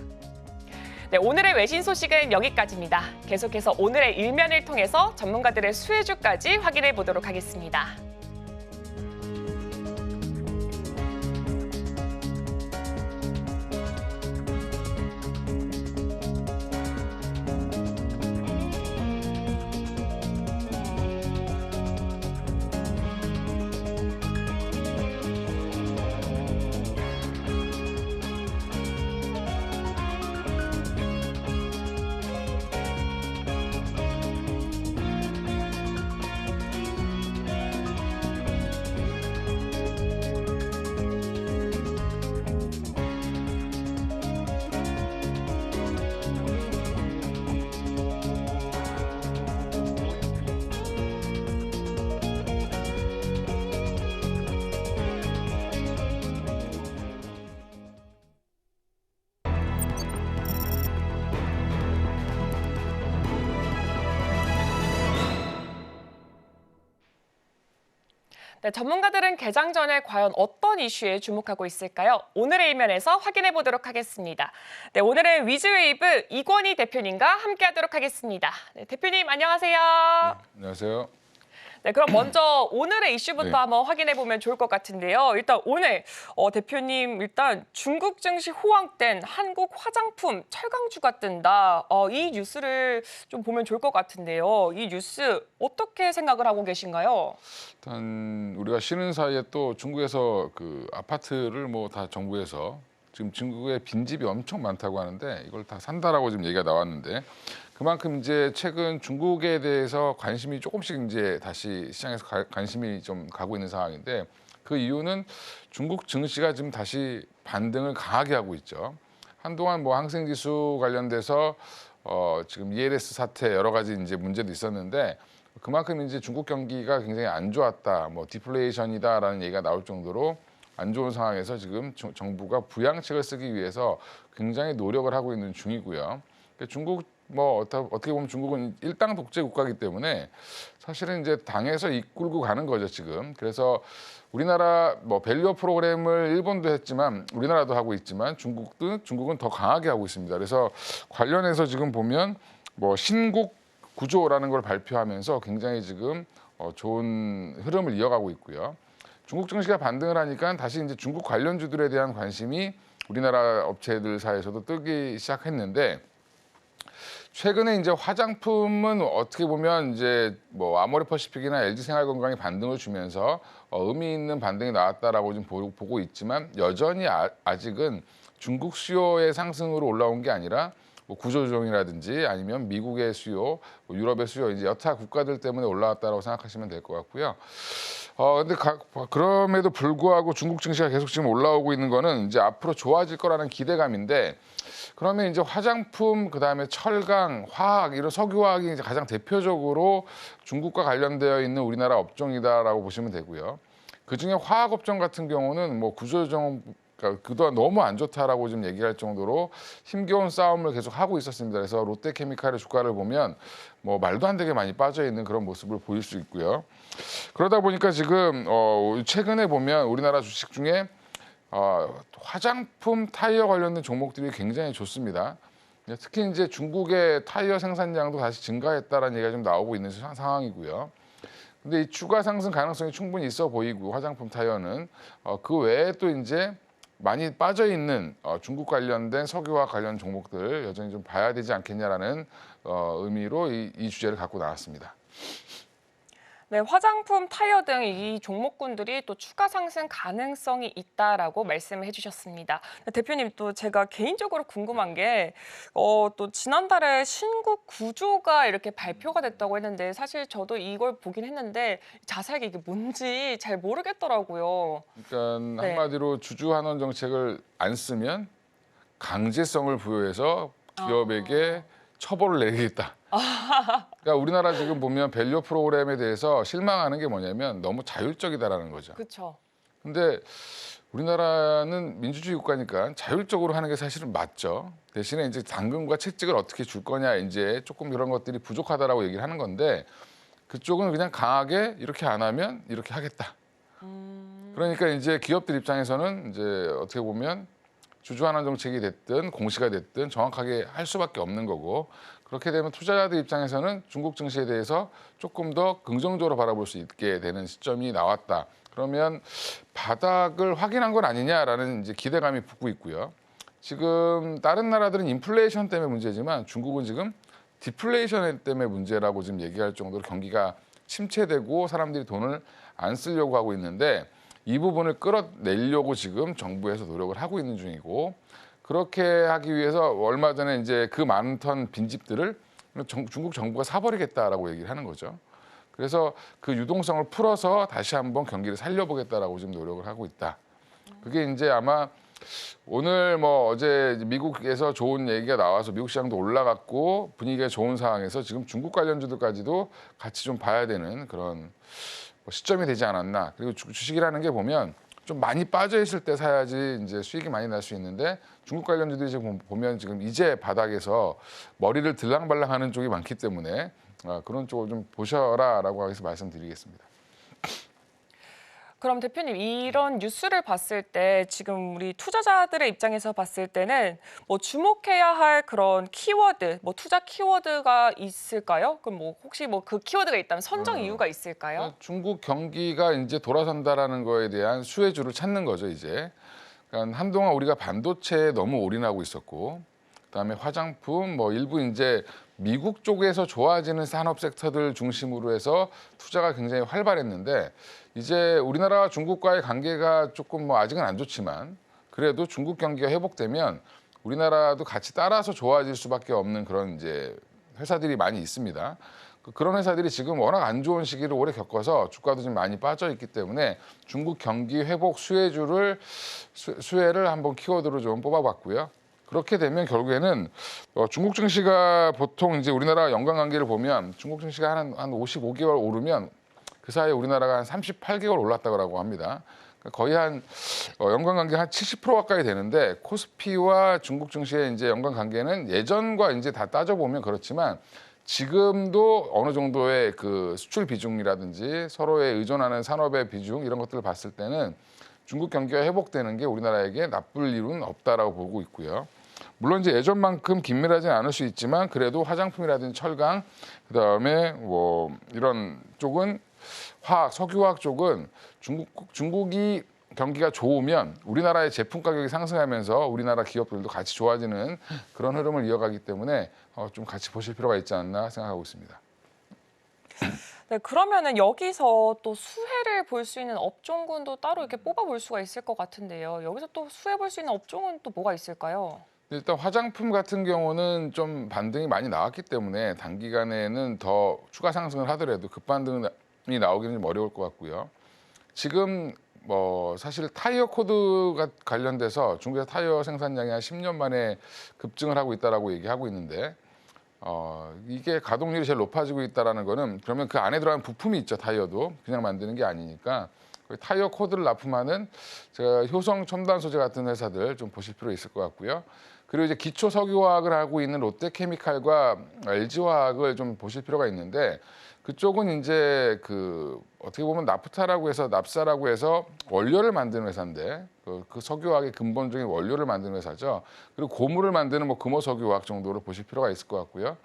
네, 오늘의 외신 소식은 여기까지입니다. 계속해서 오늘의 일면을 통해서 전문가들의 수혜주까지 확인해 보도록 하겠습니다. 네, 전문가들은 개장 전에 과연 어떤 이슈에 주목하고 있을까요? 오늘의 이면에서 확인해 보도록 하겠습니다. 네, 오늘은 위즈웨이브 이권희 대표님과 함께하도록 하겠습니다. 네, 대표님 안녕하세요. 안녕하세요. 네, 그럼 먼저 오늘의 이슈부터 네. 한번 확인해 보면 좋을 것 같은데요. 일단 오늘 대표님 일단 중국 증시 호황된 한국 화장품 철강주가 뜬다. 이 뉴스를 좀 보면 좋을 것 같은데요. 이 뉴스 어떻게 생각을 하고 계신가요? 일단 우리가 쉬는 사이에 또 중국에서 그 아파트를 뭐 다 정부에서 지금 중국에 빈집이 엄청 많다고 하는데 이걸 다 산다라고 지금 얘기가 나왔는데 그만큼 이제 최근 중국에 대해서 관심이 조금씩 이제 다시 시장에서 관심이 좀 가고 있는 상황인데 그 이유는 중국 증시가 지금 다시 반등을 강하게 하고 있죠. 한동안 뭐 항생지수 관련돼서 지금 ELS 사태 여러 가지 이제 문제도 있었는데 그만큼 이제 중국 경기가 굉장히 안 좋았다, 뭐 디플레이션이다라는 얘기가 나올 정도로 안 좋은 상황에서 지금 정부가 부양책을 쓰기 위해서 굉장히 노력을 하고 있는 중이고요. 중국 뭐 어떻게 보면 중국은 일당 독재 국가이기 때문에 사실은 이제 당에서 이끌고 가는 거죠 지금. 그래서 우리나라 뭐 밸류업 프로그램을 일본도 했지만 우리나라도 하고 있지만 중국은 더 강하게 하고 있습니다. 그래서 관련해서 지금 보면 뭐 신국 구조라는 걸 발표하면서 굉장히 지금 좋은 흐름을 이어가고 있고요. 중국 증시가 반등을 하니까 다시 이제 중국 관련주들에 대한 관심이 우리나라 업체들 사이에서도 뜨기 시작했는데 최근에 이제 화장품은 어떻게 보면 이제 뭐 아모레퍼시픽이나 LG생활건강이 반등을 주면서 의미 있는 반등이 나왔다라고 좀 보고 있지만 여전히 아직은 중국 수요의 상승으로 올라온 게 아니라 뭐 구조조정이라든지 아니면 미국의 수요, 뭐 유럽의 수요 이제 여타 국가들 때문에 올라왔다라고 생각하시면 될 것 같고요. 근데 그럼에도 불구하고 중국 증시가 계속 지금 올라오고 있는 거는 이제 앞으로 좋아질 거라는 기대감인데 그러면 이제 화장품, 그다음에 철강, 화학 이런 석유화학이 이제 가장 대표적으로 중국과 관련되어 있는 우리나라 업종이다라고 보시면 되고요. 그중에 화학 업종 같은 경우는 뭐 구조조정 그동안 너무 안 좋다라고 지금 얘기할 정도로 힘겨운 싸움을 계속 하고 있었습니다. 그래서 롯데케미칼의 주가를 보면 뭐 말도 안 되게 많이 빠져 있는 그런 모습을 보일 수 있고요. 그러다 보니까 지금 최근에 보면 우리나라 주식 중에 화장품 타이어 관련된 종목들이 굉장히 좋습니다. 특히 이제 중국의 타이어 생산량도 다시 증가했다라는 얘기가 좀 나오고 있는 상황이고요. 근데 이 추가 상승 가능성이 충분히 있어 보이고 화장품 타이어는 그 외에 또 이제 많이 빠져 있는 중국 관련된 석유화 관련 종목들 여전히 좀 봐야 되지 않겠냐라는 의미로 이 주제를 갖고 나왔습니다. 네, 화장품, 타이어 등 이 종목군들이 또 추가 상승 가능성이 있다라고 말씀을 해주셨습니다. 대표님 또 제가 개인적으로 궁금한 게 또 지난달에 신국 구조가 이렇게 발표가 됐다고 했는데 사실 저도 이걸 보긴 했는데 자세하게 이게 뭔지 잘 모르겠더라고요. 그러니까 네. 한마디로 주주환원 정책을 안 쓰면 강제성을 부여해서 기업에게 처벌을 내리겠다. 그러니까 우리나라 지금 보면 밸류 프로그램에 대해서 실망하는 게 뭐냐면 너무 자율적이다라는 거죠. 그렇죠. 근데 우리나라는 민주주의 국가니까 자율적으로 하는 게 사실은 맞죠. 대신에 이제 당근과 채찍을 어떻게 줄 거냐 이제 조금 이런 것들이 부족하다라고 얘기를 하는 건데 그쪽은 그냥 강하게 이렇게 안 하면 이렇게 하겠다. 그러니까 이제 기업들 입장에서는 이제 어떻게 보면 주주환원 정책이 됐든 공시가 됐든 정확하게 할 수밖에 없는 거고 그렇게 되면 투자자들 입장에서는 중국 증시에 대해서 조금 더 긍정적으로 바라볼 수 있게 되는 시점이 나왔다. 그러면 바닥을 확인한 건 아니냐라는 이제 기대감이 붙고 있고요. 지금 다른 나라들은 인플레이션 때문에 문제지만 중국은 지금 디플레이션 때문에 문제라고 지금 얘기할 정도로 경기가 침체되고 사람들이 돈을 안 쓰려고 하고 있는데 이 부분을 끌어내려고 지금 정부에서 노력을 하고 있는 중이고 그렇게 하기 위해서 얼마 전에 이제 그 많은 턴 빈집들을 중국 정부가 사버리겠다라고 얘기를 하는 거죠. 그래서 그 유동성을 풀어서 다시 한번 경기를 살려보겠다라고 지금 노력을 하고 있다. 그게 이제 아마 오늘 뭐 어제 미국에서 좋은 얘기가 나와서 미국 시장도 올라갔고 분위기가 좋은 상황에서 지금 중국 관련주들까지도 같이 좀 봐야 되는 그런 시점이 되지 않았나. 그리고 주식이라는 게 보면 좀 많이 빠져 있을 때 사야지 이제 수익이 많이 날 수 있는데 중국 관련주들이 지금 보면 지금 이제 바닥에서 머리를 들랑발랑하는 쪽이 많기 때문에 그런 쪽을 좀 보셔라라고 해서 말씀드리겠습니다. 그럼 대표님 이런 뉴스를 봤을 때 지금 우리 투자자들의 입장에서 봤을 때는 뭐 주목해야 할 그런 키워드, 뭐 투자 키워드가 있을까요? 그럼 뭐 혹시 뭐 그 키워드가 있다면 선정 이유가 있을까요? 중국 경기가 이제 돌아선다라는 거에 대한 수혜주를 찾는 거죠, 이제. 그러니까 한동안 우리가 반도체에 너무 올인하고 있었고, 그다음에 화장품, 뭐 일부 이제 미국 쪽에서 좋아지는 산업 섹터들 중심으로 해서 투자가 굉장히 활발했는데, 이제 우리나라와 중국과의 관계가 조금 뭐 아직은 안 좋지만, 그래도 중국 경기가 회복되면 우리나라도 같이 따라서 좋아질 수밖에 없는 그런 이제 회사들이 많이 있습니다. 그런 회사들이 지금 워낙 안 좋은 시기를 오래 겪어서 주가도 좀 많이 빠져 있기 때문에 중국 경기 회복 수혜주를 수혜를 한번 키워드로 좀 뽑아봤고요. 그렇게 되면 결국에는 중국 증시가 보통 이제 우리나라 연간 관계를 보면 중국 증시가 한 55개월 오르면 그 사이에 우리나라가 한 38개월 올랐다고 합니다. 거의 한 연간 관계 한 70% 가까이 되는데 코스피와 중국 증시의 이제 연간 관계는 예전과 이제 다 따져보면 그렇지만 지금도 어느 정도의 그 수출 비중이라든지 서로에 의존하는 산업의 비중 이런 것들을 봤을 때는 중국 경기가 회복되는 게 우리나라에게 나쁠 일은 없다라고 보고 있고요. 물론 이제 예전만큼 긴밀하지는 않을 수 있지만 그래도 화장품이라든지 철강, 그다음에 뭐 이런 쪽은 화학, 석유화학 쪽은 중국이 경기가 좋으면 우리나라의 제품 가격이 상승하면서 우리나라 기업들도 같이 좋아지는 그런 흐름을 이어가기 때문에 좀 같이 보실 필요가 있지 않나 생각하고 있습니다. 네, 그러면은 여기서 또 수혜를 볼 수 있는 업종군도 따로 이렇게 뽑아볼 수가 있을 것 같은데요. 여기서 또 수혜 볼 수 있는 업종은 또 뭐가 있을까요? 일단 화장품 같은 경우는 좀 반등이 많이 나왔기 때문에 단기간에는 더 추가 상승을 하더라도 급반등이 나오기는 좀 어려울 것 같고요. 지금 뭐 사실 타이어 코드가 관련돼서 중국에서 타이어 생산량이 한 10년 만에 급증을 하고 있다라고 얘기하고 있는데 이게 가동률이 제일 높아지고 있다라는 거는 그러면 그 안에 들어간 부품이 있죠. 타이어도 그냥 만드는 게 아니니까 타이어 코드를 납품하는 제가 효성 첨단 소재 같은 회사들 좀 보실 필요 있을 것 같고요. 그리고 이제 기초 석유화학을 하고 있는 롯데케미칼과 LG화학을 좀 보실 필요가 있는데 그쪽은 이제 그 어떻게 보면 나프타라고 해서 납사라고 해서 원료를 만드는 회사인데 그 석유화학의 근본적인 원료를 만드는 회사죠. 그리고 고무를 만드는 뭐 금호석유화학 정도로 보실 필요가 있을 것 같고요.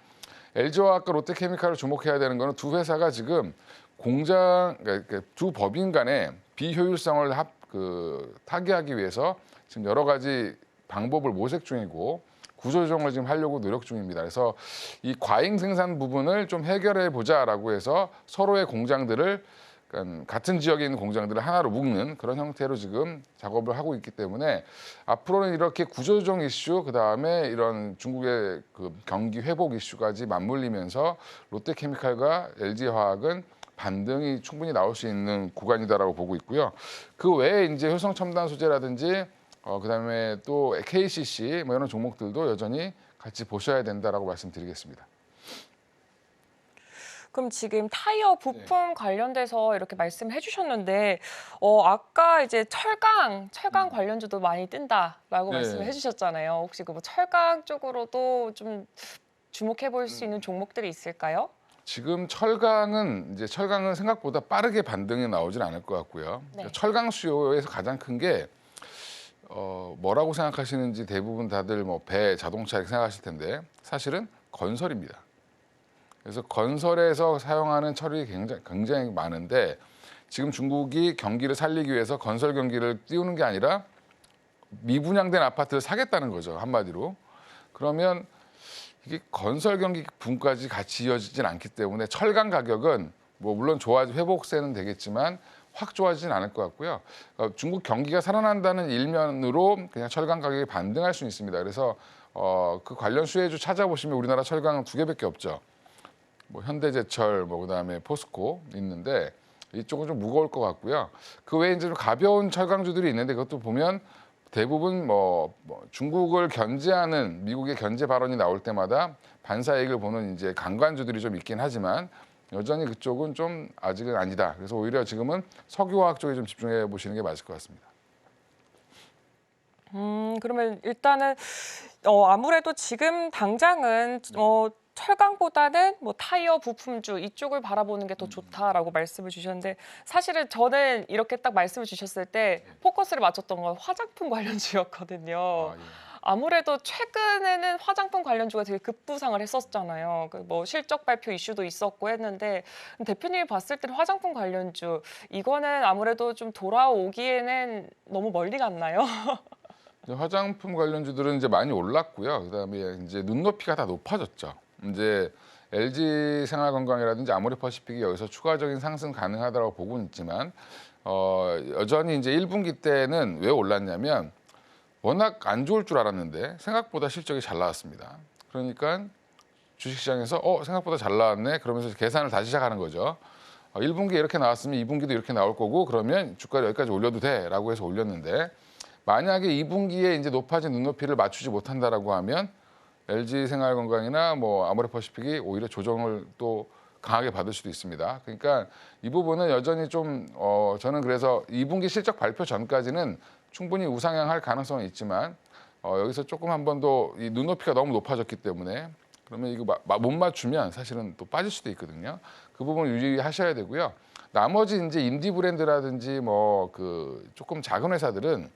LG화학과 롯데케미칼을 주목해야 되는 거는 두 회사가 지금 그러니까 두 법인 간의 비효율성을 타개하기 위해서 지금 여러 가지 방법을 모색 중이고 구조조정을 지금 하려고 노력 중입니다. 그래서 이 과잉 생산 부분을 좀 해결해 보자라고 해서 서로의 공장들을 그러니까 같은 지역에 있는 공장들을 하나로 묶는 그런 형태로 지금 작업을 하고 있기 때문에 앞으로는 이렇게 구조조정 이슈 그다음에 이런 중국의 그 경기 회복 이슈까지 맞물리면서 롯데케미칼과 LG화학은 반등이 충분히 나올 수 있는 구간이다라고 보고 있고요. 그 외에 이제 효성 첨단 소재라든지 그다음에 또 KCC 뭐 이런 종목들도 여전히 같이 보셔야 된다라고 말씀드리겠습니다. 그럼 지금 타이어 부품 관련돼서 이렇게 말씀해 주셨는데 아까 이제 철강 관련주도 많이 뜬다라고 말씀해 주셨잖아요. 혹시 그 뭐 철강 쪽으로도 좀 주목해 볼 수 있는 종목들이 있을까요? 지금 철강은 생각보다 빠르게 반등이 나오진 않을 것 같고요. 네. 철강 수요에서 가장 큰 게 뭐라고 생각하시는지 대부분 다들 뭐 배, 자동차 이렇게 생각하실 텐데 사실은 건설입니다. 그래서 건설에서 사용하는 철이 굉장히 많은데 지금 중국이 경기를 살리기 위해서 건설 경기를 띄우는 게 아니라 미분양된 아파트를 사겠다는 거죠. 한마디로. 그러면 이게 건설 경기 붐까지 같이 이어지진 않기 때문에 철강 가격은 뭐 물론 회복세는 되겠지만 확 좋아지진 않을 것 같고요. 중국 경기가 살아난다는 일면으로 그냥 철강 가격이 반등할 수 있습니다. 그래서 그 관련 수혜주 찾아보시면 우리나라 철강은 두 개밖에 없죠. 뭐 현대제철, 뭐 그다음에 포스코 있는데 이쪽은 좀 무거울 것 같고요. 그 외에 이제 좀 가벼운 철강주들이 있는데 그것도 보면 대부분 뭐 중국을 견제하는 미국의 견제 발언이 나올 때마다 반사이익을 보는 이제 강관주들이 좀 있긴 하지만 여전히 그쪽은 좀 아직은 아니다. 그래서 오히려 지금은 석유화학 쪽에 좀 집중해 보시는 게 맞을 것 같습니다. 그러면 일단은 아무래도 지금 당장은 철강보다는 뭐 타이어 부품주 이쪽을 바라보는 게 더 좋다라고 말씀을 주셨는데 사실은 저는 이렇게 딱 말씀을 주셨을 때 포커스를 맞췄던 건 화장품 관련주였거든요. 아, 예. 아무래도 최근에는 화장품 관련주가 되게 급부상을 했었잖아요. 그 뭐 실적 발표 이슈도 있었고 했는데 대표님이 봤을 때는 화장품 관련주 이거는 아무래도 좀 돌아오기에는 너무 멀리 갔나요? 이제 화장품 관련주들은 이제 많이 올랐고요. 그다음에 이제 눈높이가 다 높아졌죠. 이제 LG 생활건강이라든지 아모레퍼시픽이 여기서 추가적인 상승 가능하다고 보고는 있지만 여전히 이제 1분기 때는 왜 올랐냐면 워낙 안 좋을 줄 알았는데 생각보다 실적이 잘 나왔습니다. 그러니까 주식시장에서 생각보다 잘 나왔네 그러면서 계산을 다시 시작하는 거죠. 1분기에 이렇게 나왔으면 2분기도 이렇게 나올 거고 그러면 주가를 여기까지 올려도 돼라고 해서 올렸는데 만약에 2분기에 이제 높아진 눈높이를 맞추지 못한다라고 하면 LG 생활건강이나 뭐 아모레퍼시픽이 오히려 조정을 또 강하게 받을 수도 있습니다. 그러니까 이 부분은 여전히 좀 저는 그래서 2분기 실적 발표 전까지는 충분히 우상향할 가능성은 있지만 여기서 조금 한 번 더 이 눈높이가 너무 높아졌기 때문에 그러면 이거 못 맞추면 사실은 또 빠질 수도 있거든요. 그 부분 유의하셔야 되고요. 나머지 이제 인디 브랜드라든지 뭐 그 조금 작은 회사들은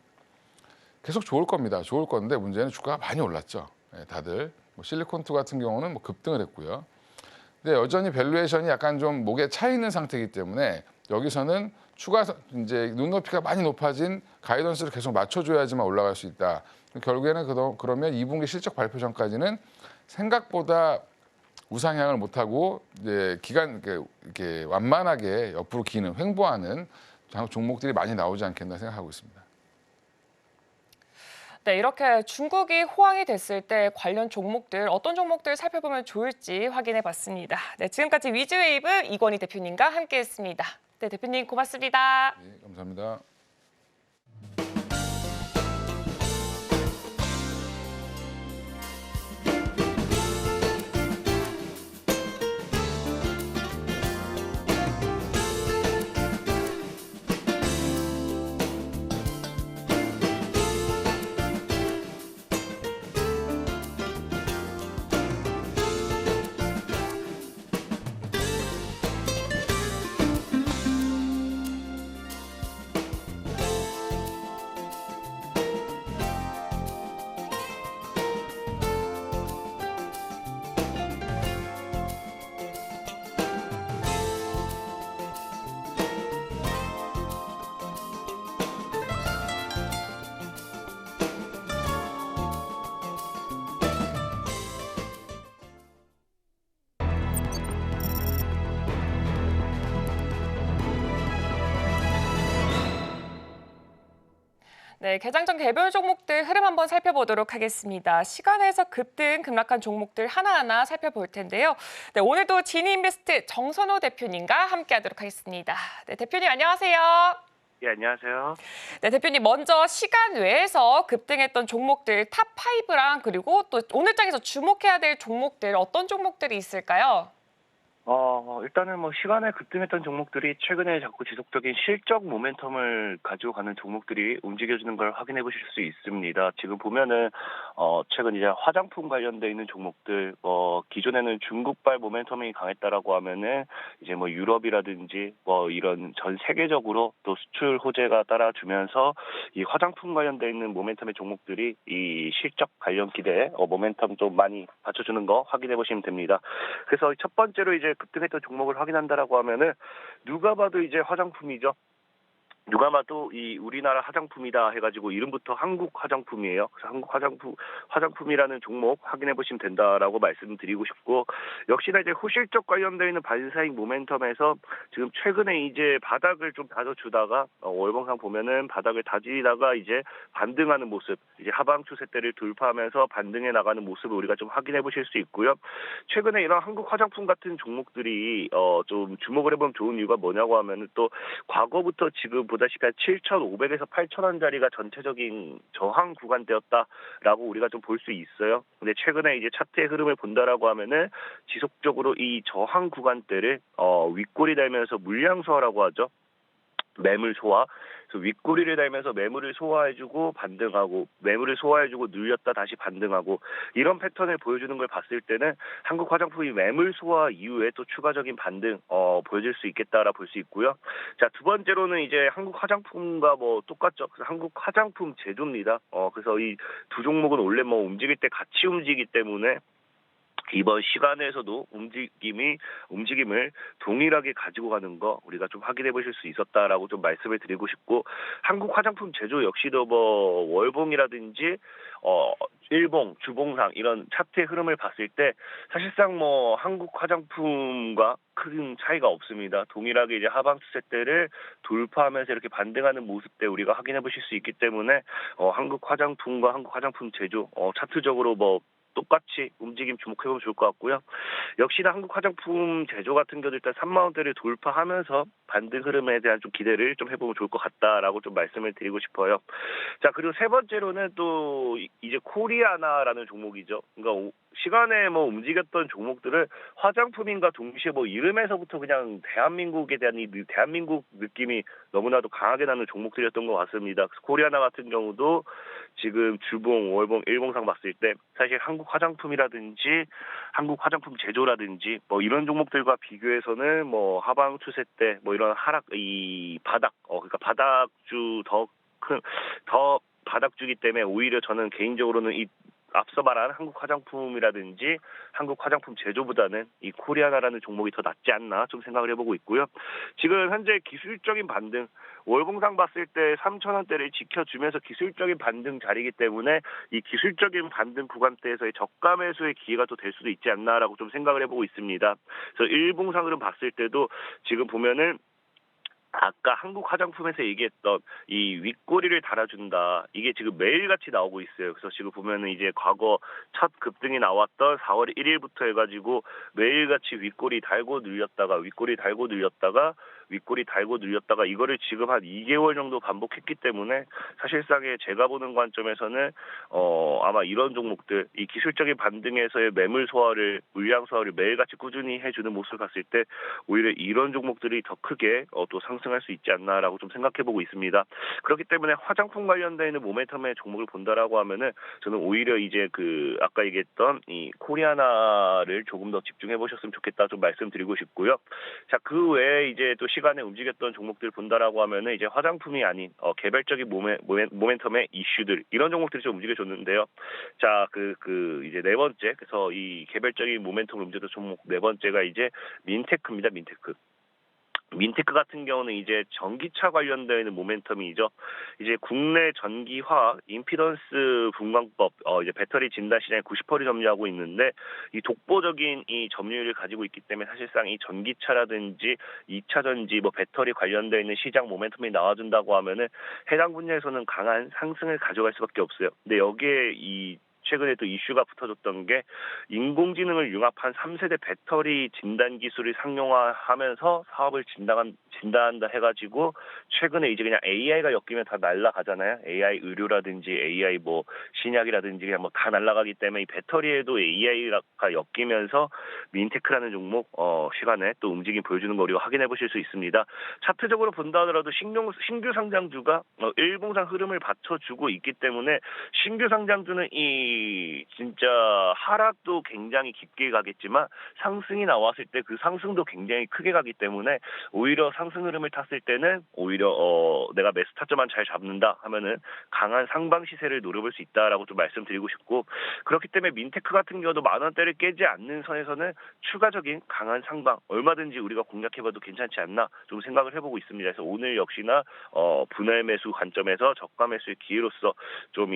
계속 좋을 겁니다. 좋을 건데 문제는 주가가 많이 올랐죠. 네, 다들 뭐 실리콘투 같은 경우는 뭐 급등을 했고요. 근데 여전히 밸류에이션이 약간 좀 목에 차 있는 상태이기 때문에 여기서는 추가 이제 눈높이가 많이 높아진 가이던스를 계속 맞춰줘야지만 올라갈 수 있다. 결국에는 그러면 2분기 실적 발표 전까지는 생각보다 우상향을 못하고 이제 기간 이렇게 완만하게 옆으로 기는 횡보하는 종목들이 많이 나오지 않겠나 생각하고 있습니다. 네, 이렇게 중국이 호황이 됐을 때 관련 종목들 어떤 종목들 살펴보면 좋을지 확인해 봤습니다. 네, 지금까지 위즈웨이브 이건희 대표님과 함께했습니다. 네, 대표님 고맙습니다. 네, 감사합니다. 네, 개장 전 개별 종목들 흐름 한번 살펴보도록 하겠습니다. 시간에서 급등, 급락한 종목들 하나하나 살펴볼 텐데요. 네, 오늘도 지니인베스트 정선호 대표님과 함께하도록 하겠습니다. 네, 대표님 안녕하세요. 예, 안녕하세요. 네, 대표님 먼저 시간 외에서 급등했던 종목들 탑5랑 그리고 또 오늘 장에서 주목해야 될 종목들 어떤 종목들이 있을까요? 일단은 뭐 시간에 급등했던 종목들이 최근에 자꾸 지속적인 실적 모멘텀을 가지고 가는 종목들이 움직여주는 걸 확인해 보실 수 있습니다. 지금 보면은, 최근 이제 화장품 관련돼 있는 종목들, 기존에는 중국발 모멘텀이 강했다라고 하면은 이제 뭐 유럽이라든지 뭐 이런 전 세계적으로 또 수출 호재가 따라주면서 이 화장품 관련돼 있는 모멘텀의 종목들이 이 실적 관련 기대에 모멘텀 좀 많이 받쳐주는 거 확인해 보시면 됩니다. 그래서 첫 번째로 이제 급등했던 종목을 확인한다라고 하면은 누가 봐도 이제 화장품이죠. 누가 봐도 이 우리나라 화장품이다 해가지고 이름부터 한국 화장품이에요. 그래서 한국 화장품이라는 종목 확인해 보시면 된다라고 말씀드리고 싶고, 역시나 이제 후실적 관련되어 있는 반사익 모멘텀에서 지금 최근에 이제 바닥을 좀 다져주다가 월봉상 보면은 바닥을 다지다가 이제 반등하는 모습, 이제 하방 추세대를 돌파하면서 반등해 나가는 모습을 우리가 좀 확인해 보실 수 있고요. 최근에 이런 한국 화장품 같은 종목들이 좀 주목을 해보면 좋은 이유가 뭐냐고 하면은 또 과거부터 지금 보다시피 한 7,500에서 8,000원짜리가 전체적인 저항 구간대였다라고 우리가 좀 볼 수 있어요. 근데 최근에 이제 차트의 흐름을 본다라고 하면은 지속적으로 이 저항 구간대를 윗골이 되면서 물량 소화라고 하죠. 매물 소화. 그래서 윗꼬리를 달면서 매물을 소화해주고 반등하고 매물을 소화해주고 눌렸다 다시 반등하고 이런 패턴을 보여주는 걸 봤을 때는 한국 화장품이 매물 소화 이후에 또 추가적인 반등 보여줄 수 있겠다라 볼 수 있고요. 자, 두 번째로는 이제 한국 화장품과 뭐 똑같죠. 그래서 한국 화장품 제조입니다. 그래서 이 두 종목은 원래 뭐 움직일 때 같이 움직이기 때문에 이번 시간에서도 움직임을 동일하게 가지고 가는 거 우리가 좀 확인해 보실 수 있었다라고 좀 말씀을 드리고 싶고, 한국 화장품 제조 역시도 뭐 월봉이라든지 일봉, 주봉상 이런 차트의 흐름을 봤을 때 사실상 뭐 한국 화장품과 큰 차이가 없습니다. 동일하게 이제 하방 추세대를 돌파하면서 이렇게 반등하는 모습들 우리가 확인해 보실 수 있기 때문에 한국 화장품과 한국 화장품 제조 차트적으로 뭐 똑같이 움직임 주목해보면 좋을 것 같고요. 역시나 한국 화장품 제조 같은 경우도 일단 3만 원대를 돌파하면서 반등 흐름에 대한 좀 기대를 좀 해보면 좋을 것 같다라고 좀 말씀을 드리고 싶어요. 자, 그리고 세 번째로는 또 이제 코리아나라는 종목이죠. 그러니까 시간에 뭐 움직였던 종목들을 화장품인가 동시에 뭐 이름에서부터 그냥 대한민국에 대한 이 대한민국 느낌이 너무나도 강하게 나는 종목들이었던 것 같습니다. 코리아나 같은 경우도 지금 주봉, 월봉, 일봉상 봤을 때 사실 한국 화장품이라든지 한국 화장품 제조라든지 뭐 이런 종목들과 비교해서는 뭐 하방 추세 때 뭐 이런 하락 이 바닥 그러니까 바닥주 더 바닥주기 때문에 오히려 저는 개인적으로는 이 앞서 말한 한국 화장품이라든지 한국 화장품 제조보다는 이 코리아나라는 종목이 더 낫지 않나 좀 생각을 해보고 있고요. 지금 현재 기술적인 반등, 월봉상 봤을 때 3,000원대를 지켜주면서 기술적인 반등 자리이기 때문에 이 기술적인 반등 구간대에서의 저가 매수의 기회가 또 될 수도 있지 않나라고 좀 생각을 해보고 있습니다. 그래서 일봉상으로 봤을 때도 지금 보면은 아까 한국 화장품에서 얘기했던 이 윗꼬리를 달아준다. 이게 지금 매일같이 나오고 있어요. 그래서 지금 보면은 이제 과거 첫 급등이 나왔던 4월 1일부터 해가지고 매일같이 윗꼬리 달고 눌렸다가 윗꼬리 달고 눌렸다가 윗꼬리 달고 눌렸다가 이거를 지금 한 2개월 정도 반복했기 때문에 사실상에 제가 보는 관점에서는 아마 이런 종목들 이 기술적인 반등에서의 매물 소화를 물량 소화를 매일같이 꾸준히 해주는 모습을 봤을 때 오히려 이런 종목들이 더 크게 또 상승할 수 있지 않나라고 좀 생각해보고 있습니다. 그렇기 때문에 화장품 관련돼 있는 모멘텀의 종목을 본다라고 하면은 저는 오히려 이제 그 아까 얘기했던 이 코리아나를 조금 더 집중해 보셨으면 좋겠다 좀 말씀드리고 싶고요. 자, 그 외에 이제 또 시간에 움직였던 종목들 본다라고 하면은 이제 화장품이 아닌 개별적인 모멘텀의 이슈들 이런 종목들이 좀 움직여줬는데요. 자, 이제 네 번째 그래서 이 개별적인 모멘텀을 움직였던 종목 네 번째가 이제 민테크입니다. 민테크 같은 경우는 이제 전기차 관련되어 있는 모멘텀이죠. 이제 국내 전기화학 임피던스 분광법 이제 배터리 진단 시장에 90%를 점유하고 있는데 이 독보적인 이 점유율을 가지고 있기 때문에 사실상 이 전기차라든지 2차 전지 뭐 배터리 관련되어 있는 시장 모멘텀이 나와준다고 하면은 해당 분야에서는 강한 상승을 가져갈 수밖에 없어요. 근데 여기에 이 최근에 또 이슈가 붙어졌던 게 인공지능을 융합한 3세대 배터리 진단 기술을 상용화하면서 사업을 진단한다 해가지고 최근에 이제 그냥 AI가 엮이면 다 날아가잖아요. AI 의료라든지 AI 뭐 신약이라든지 그냥 뭐 다 날아가기 때문에 이 배터리에도 AI가 엮이면서 민테크라는 종목 시간에 또 움직임 보여주는 거 우리가 확인해 보실 수 있습니다. 차트적으로 본다 하더라도 신규 상장주가 일봉상 흐름을 받쳐주고 있기 때문에 신규 상장주는 이 진짜 하락도 굉장히 깊게 가겠지만 상승이 나왔을 때 그 상승도 굉장히 크게 가기 때문에 오히려 상승 흐름을 탔을 때는 오히려 내가 매수 타점만 잘 잡는다 하면은 강한 상방 시세를 노려볼 수 있다라고 좀 말씀드리고 싶고, 그렇기 때문에 민테크 같은 경우도 만 원대를 깨지 않는 선에서는 추가적인 강한 상방 얼마든지 우리가 공략해봐도 괜찮지 않나 좀 생각을 해보고 있습니다. 그래서 오늘 역시나 분할 매수 관점에서 저가 매수의 기회로서 좀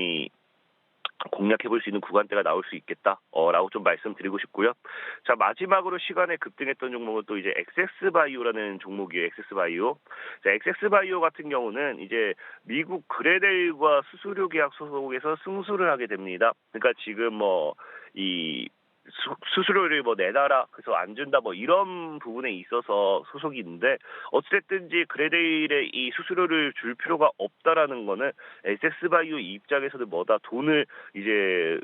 공략해볼 수 있는 구간대가 나올 수 있겠다라고 좀 말씀드리고 싶고요. 자, 마지막으로 시간에 급등했던 종목은 또 이제 엑세스바이오라는 종목이에요. 엑세스바이오. 자, 엑세스바이오 같은 경우는 이제 미국 그레델과 수수료 계약 소속에서 승수를 하게 됩니다. 그러니까 지금 이 수수료를 내놔라 그래서 안 준다 이런 부분에 있어서 소속이 있는데 어찌됐든지 그레데일에 이 수수료를 줄 필요가 없다라는 거는 엑세스바이오 입장에서는 돈을 이제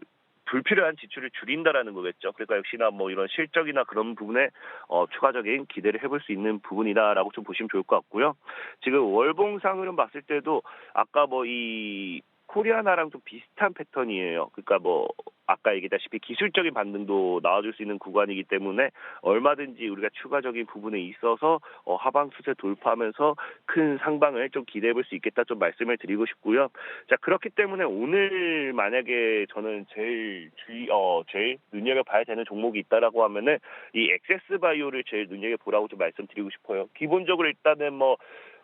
불필요한 지출을 줄인다라는 거겠죠. 그러니까 역시나 뭐 이런 실적이나 그런 부분에 추가적인 기대를 해볼 수 있는 부분이다라고 좀 보시면 좋을 것 같고요. 지금 월봉상 흐름 봤을 때도 아까 뭐 이 코리아나랑 좀 비슷한 패턴이에요. 그러니까 뭐 아까 얘기했다시피 기술적인 반등도 나와줄 수 있는 구간이기 때문에 얼마든지 우리가 추가적인 부분에 있어서 하방 추세 돌파하면서 큰 상방을 좀 기대해 볼 수 있겠다 좀 말씀을 드리고 싶고요. 자, 그렇기 때문에 오늘 만약에 저는 제일 눈여겨봐야 되는 종목이 있다라고 하면은 이 엑세스 바이오를 제일 눈여겨보라고 좀 말씀드리고 싶어요. 기본적으로 일단은 뭐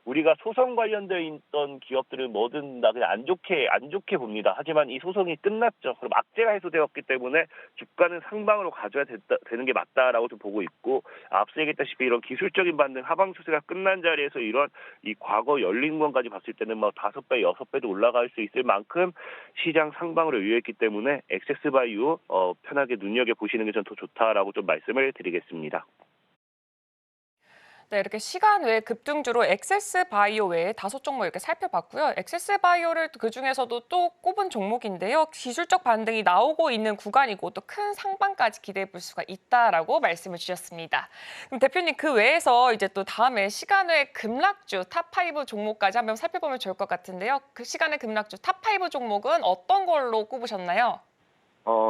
우리가 소송 관련되어 있던 기업들은 뭐든 다 그냥 안 좋게 봅니다. 하지만 이 소송이 끝났죠. 그럼 악재가 해소되었기 때문에 주가는 상방으로 가져야 되는 게 맞다라고 좀 보고 있고, 앞서 얘기했다시피 이런 기술적인 반등 하방 추세가 끝난 자리에서 이런 이 과거 열린 구간까지 봤을 때는 뭐 5배, 6배도 올라갈 수 있을 만큼 시장 상방으로 유효했기 때문에 엑세스 바이오 편하게 눈여겨 보시는 게 전 더 좋다라고 좀 말씀을 드리겠습니다. 네, 이렇게 시간 외 급등주로 엑세스 바이오 외에 5종목 이렇게 살펴봤고요. 엑세스 바이오를 그중에서도 또 꼽은 종목인데요. 기술적 반등이 나오고 있는 구간이고 또 큰 상방까지 기대해 볼 수가 있다라고 말씀을 주셨습니다. 그럼 대표님 그 외에서 이제 또 다음에 시간 외 급락주 탑5 종목까지 한번 살펴보면 좋을 것 같은데요. 그 시간의 급락주 탑5 종목은 어떤 걸로 꼽으셨나요?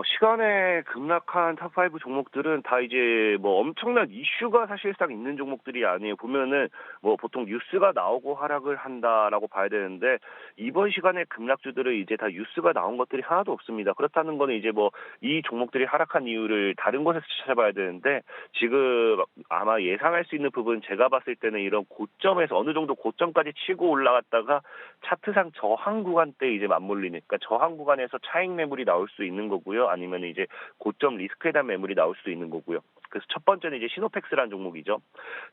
시간에 급락한 탑5 종목들은 다 이제 뭐 엄청난 이슈가 사실상 있는 종목들이 아니에요. 보면은 뭐 보통 뉴스가 나오고 하락을 한다라고 봐야 되는데, 이번 시간에 급락주들은 이제 다 뉴스가 나온 것들이 하나도 없습니다. 그렇다는 거는 이제 뭐 이 종목들이 하락한 이유를 다른 곳에서 찾아봐야 되는데, 지금 아마 예상할 수 있는 부분 제가 봤을 때는 이런 고점에서 어느 정도 고점까지 치고 올라갔다가 차트상 저항 구간대 이제 맞물리니까, 그러니까 저항 구간에서 차익 매물이 나올 수 있는 거고요. 아니면 이제 고점 리스크에 대한 매물이 나올 수도 있는 거고요. 그래서 첫 번째는 이제 시노펙스라는 종목이죠.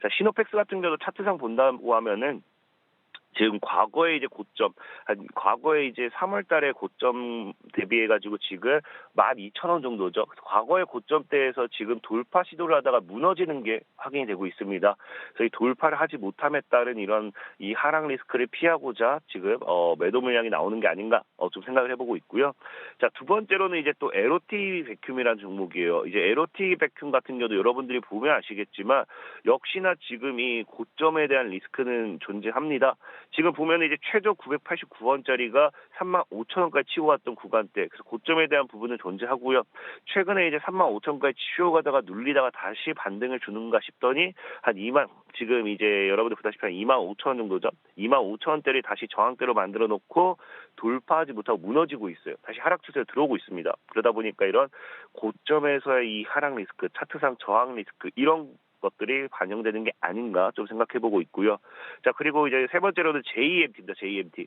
자, 시노펙스 같은 경우도 차트상 본다고 하면은 지금 과거에 이제 과거에 이제 3월 달에 고점 대비해가지고 지금 12,000원 정도죠. 과거의 고점대에서 지금 돌파 시도를 하다가 무너지는 게 확인이 되고 있습니다. 그래서 이 돌파를 하지 못함에 따른 이런 이 하락 리스크를 피하고자 지금 매도 물량이 나오는 게 아닌가 좀 생각을 해보고 있고요. 자, 두 번째로는 이제 또 에로티 베큐이라는 종목이에요. 이제 에로티 베큐 같은 경우도 여러분들이 보면 아시겠지만 역시나 지금 이 고점에 대한 리스크는 존재합니다. 지금 보면 이제 최저 989원짜리가 35,000원까지 치고 갔던 구간대, 그래서 고점에 대한 부분은 존재하고요. 최근에 이제 35,000원까지 치고 가다가 눌리다가 다시 반등을 주는가 싶더니 지금 이제 여러분들 보다시피 한 25,000원 정도죠. 25,000원대를 다시 저항대로 만들어 놓고 돌파하지 못하고 무너지고 있어요. 다시 하락 추세로 들어오고 있습니다. 그러다 보니까 이런 고점에서의 이 하락 리스크, 차트상 저항 리스크, 이런 것들이 반영되는 게 아닌가 좀 생각해보고 있고요. 자, 그리고 이제 세 번째로는 JEMT입니다. JEMT.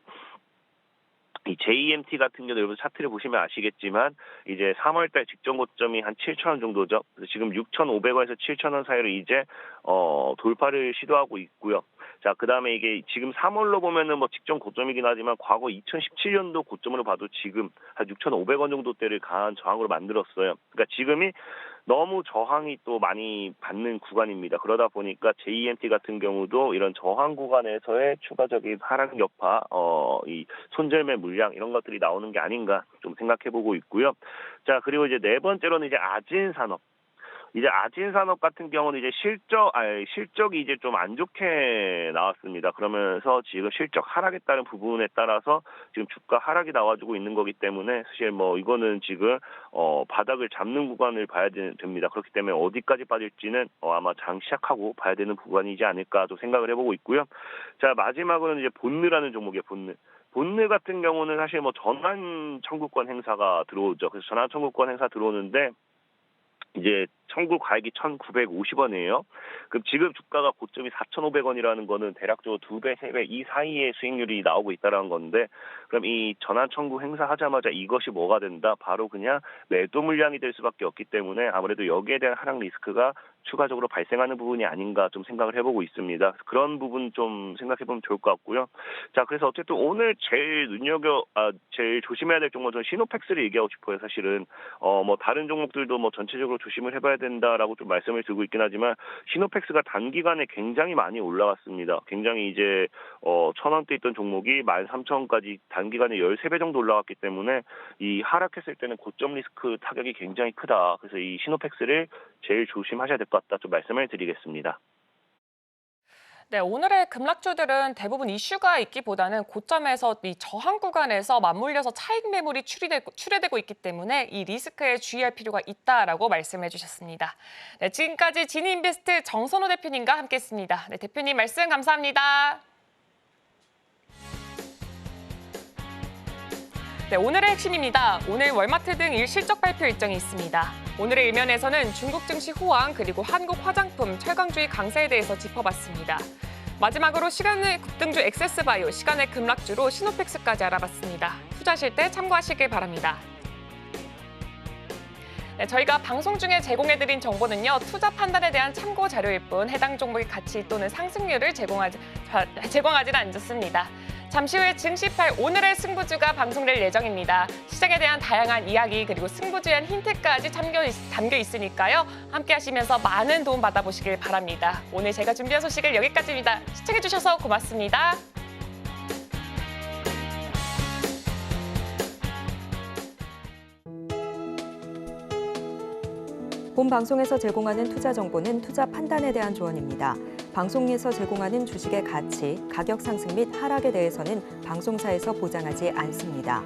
이 JEMT 같은 경우 여러분 차트를 보시면 아시겠지만 이제 3월달 직전 고점이 한 7,000원 정도죠. 그래서 지금 6,500원에서 7,000원 사이로 이제 돌파를 시도하고 있고요. 자, 그다음에 이게 지금 3월로 보면은 뭐 직전 고점이긴 하지만 과거 2017년도 고점으로 봐도 지금 한 6,500원 정도대를 강한 저항으로 만들었어요. 그러니까 지금이 너무 저항이 또 많이 받는 구간입니다. 그러다 보니까 JEMT 같은 경우도 이런 저항 구간에서의 추가적인 하락 여파, 이 손절매 물량 이런 것들이 나오는 게 아닌가 좀 생각해보고 있고요. 자, 그리고 이제 네 번째로는 이제 아진산업. 이제 아진산업 같은 경우는 이제 실적이 이제 좀 안 좋게 나왔습니다. 그러면서 지금 실적 하락에 따른 부분에 따라서 지금 주가 하락이 나와주고 있는 거기 때문에 사실 뭐 이거는 지금 바닥을 잡는 구간을 봐야 됩니다. 그렇기 때문에 어디까지 빠질지는 아마 장 시작하고 봐야 되는 구간이지 않을까 또 생각을 해보고 있고요. 자, 마지막으로는 이제 본느라는 종목이에요. 본느 같은 경우는 사실 뭐 전환 청구권 행사가 들어오죠. 그래서 전환 청구권 행사 들어오는데 이제 청구 가액이 1,950원이에요. 그럼 지금 주가가 고점이 4,500원이라는 거는 대략적으로 2배, 3배 이 사이의 수익률이 나오고 있다는 건데, 그럼 이 전환 청구 행사하자마자 이것이 뭐가 된다? 바로 그냥 매도 물량이 될 수밖에 없기 때문에 아무래도 여기에 대한 하락 리스크가 추가적으로 발생하는 부분이 아닌가 좀 생각을 해보고 있습니다. 그런 부분 좀 생각해보면 좋을 것 같고요. 자, 그래서 어쨌든 오늘 제일 조심해야 될 종목은 저는 시노펙스를 얘기하고 싶어요. 사실은 뭐 다른 종목들도 뭐 전체적으로 조심을 해봐야 된다라고 좀 말씀을 드리고 있긴 하지만 시노펙스가 단기간에 굉장히 많이 올라갔습니다. 굉장히 이제 1,000원대 있던 종목이 13,000원까지 단기간에 13배 정도 올라갔기 때문에 이 하락했을 때는 고점 리스크 타격이 굉장히 크다. 그래서 이 시노펙스를 제일 조심하셔야 될 것 같다. 좀 말씀을 드리겠습니다. 네, 오늘의 급락주들은 대부분 이슈가 있기보다는 고점에서 이 저항 구간에서 맞물려서 차익 매물이 출회되고 있기 때문에 이 리스크에 주의할 필요가 있다라고 말씀해 주셨습니다. 네, 지금까지 지니인베스트 정선호 대표님과 함께했습니다. 네, 대표님 말씀 감사합니다. 네, 오늘의 핵심입니다. 오늘 월마트 등 실적 발표 일정이 있습니다. 오늘의 일면에서는 중국 증시 호황 그리고 한국 화장품, 철강주의 강세에 대해서 짚어봤습니다. 마지막으로 시간의 급등주 엑세스바이오, 시간의 급락주로 시노펙스까지 알아봤습니다. 투자하실 때 참고하시길 바랍니다. 네, 저희가 방송 중에 제공해드린 정보는요, 투자 판단에 대한 참고 자료일 뿐 해당 종목의 가치 또는 상승률을 제공하지는 않습니다. 잠시 후에 증시8 오늘의 승부주가 방송될 예정입니다. 시장에 대한 다양한 이야기 그리고 승부주에 대한 힌트까지 담겨 있으니까요. 함께 하시면서 많은 도움 받아보시길 바랍니다. 오늘 제가 준비한 소식은 여기까지입니다. 시청해주셔서 고맙습니다. 본 방송에서 제공하는 투자 정보는 투자 판단에 대한 조언입니다. 방송에서 제공하는 주식의 가치, 가격 상승 및 하락에 대해서는 방송사에서 보장하지 않습니다.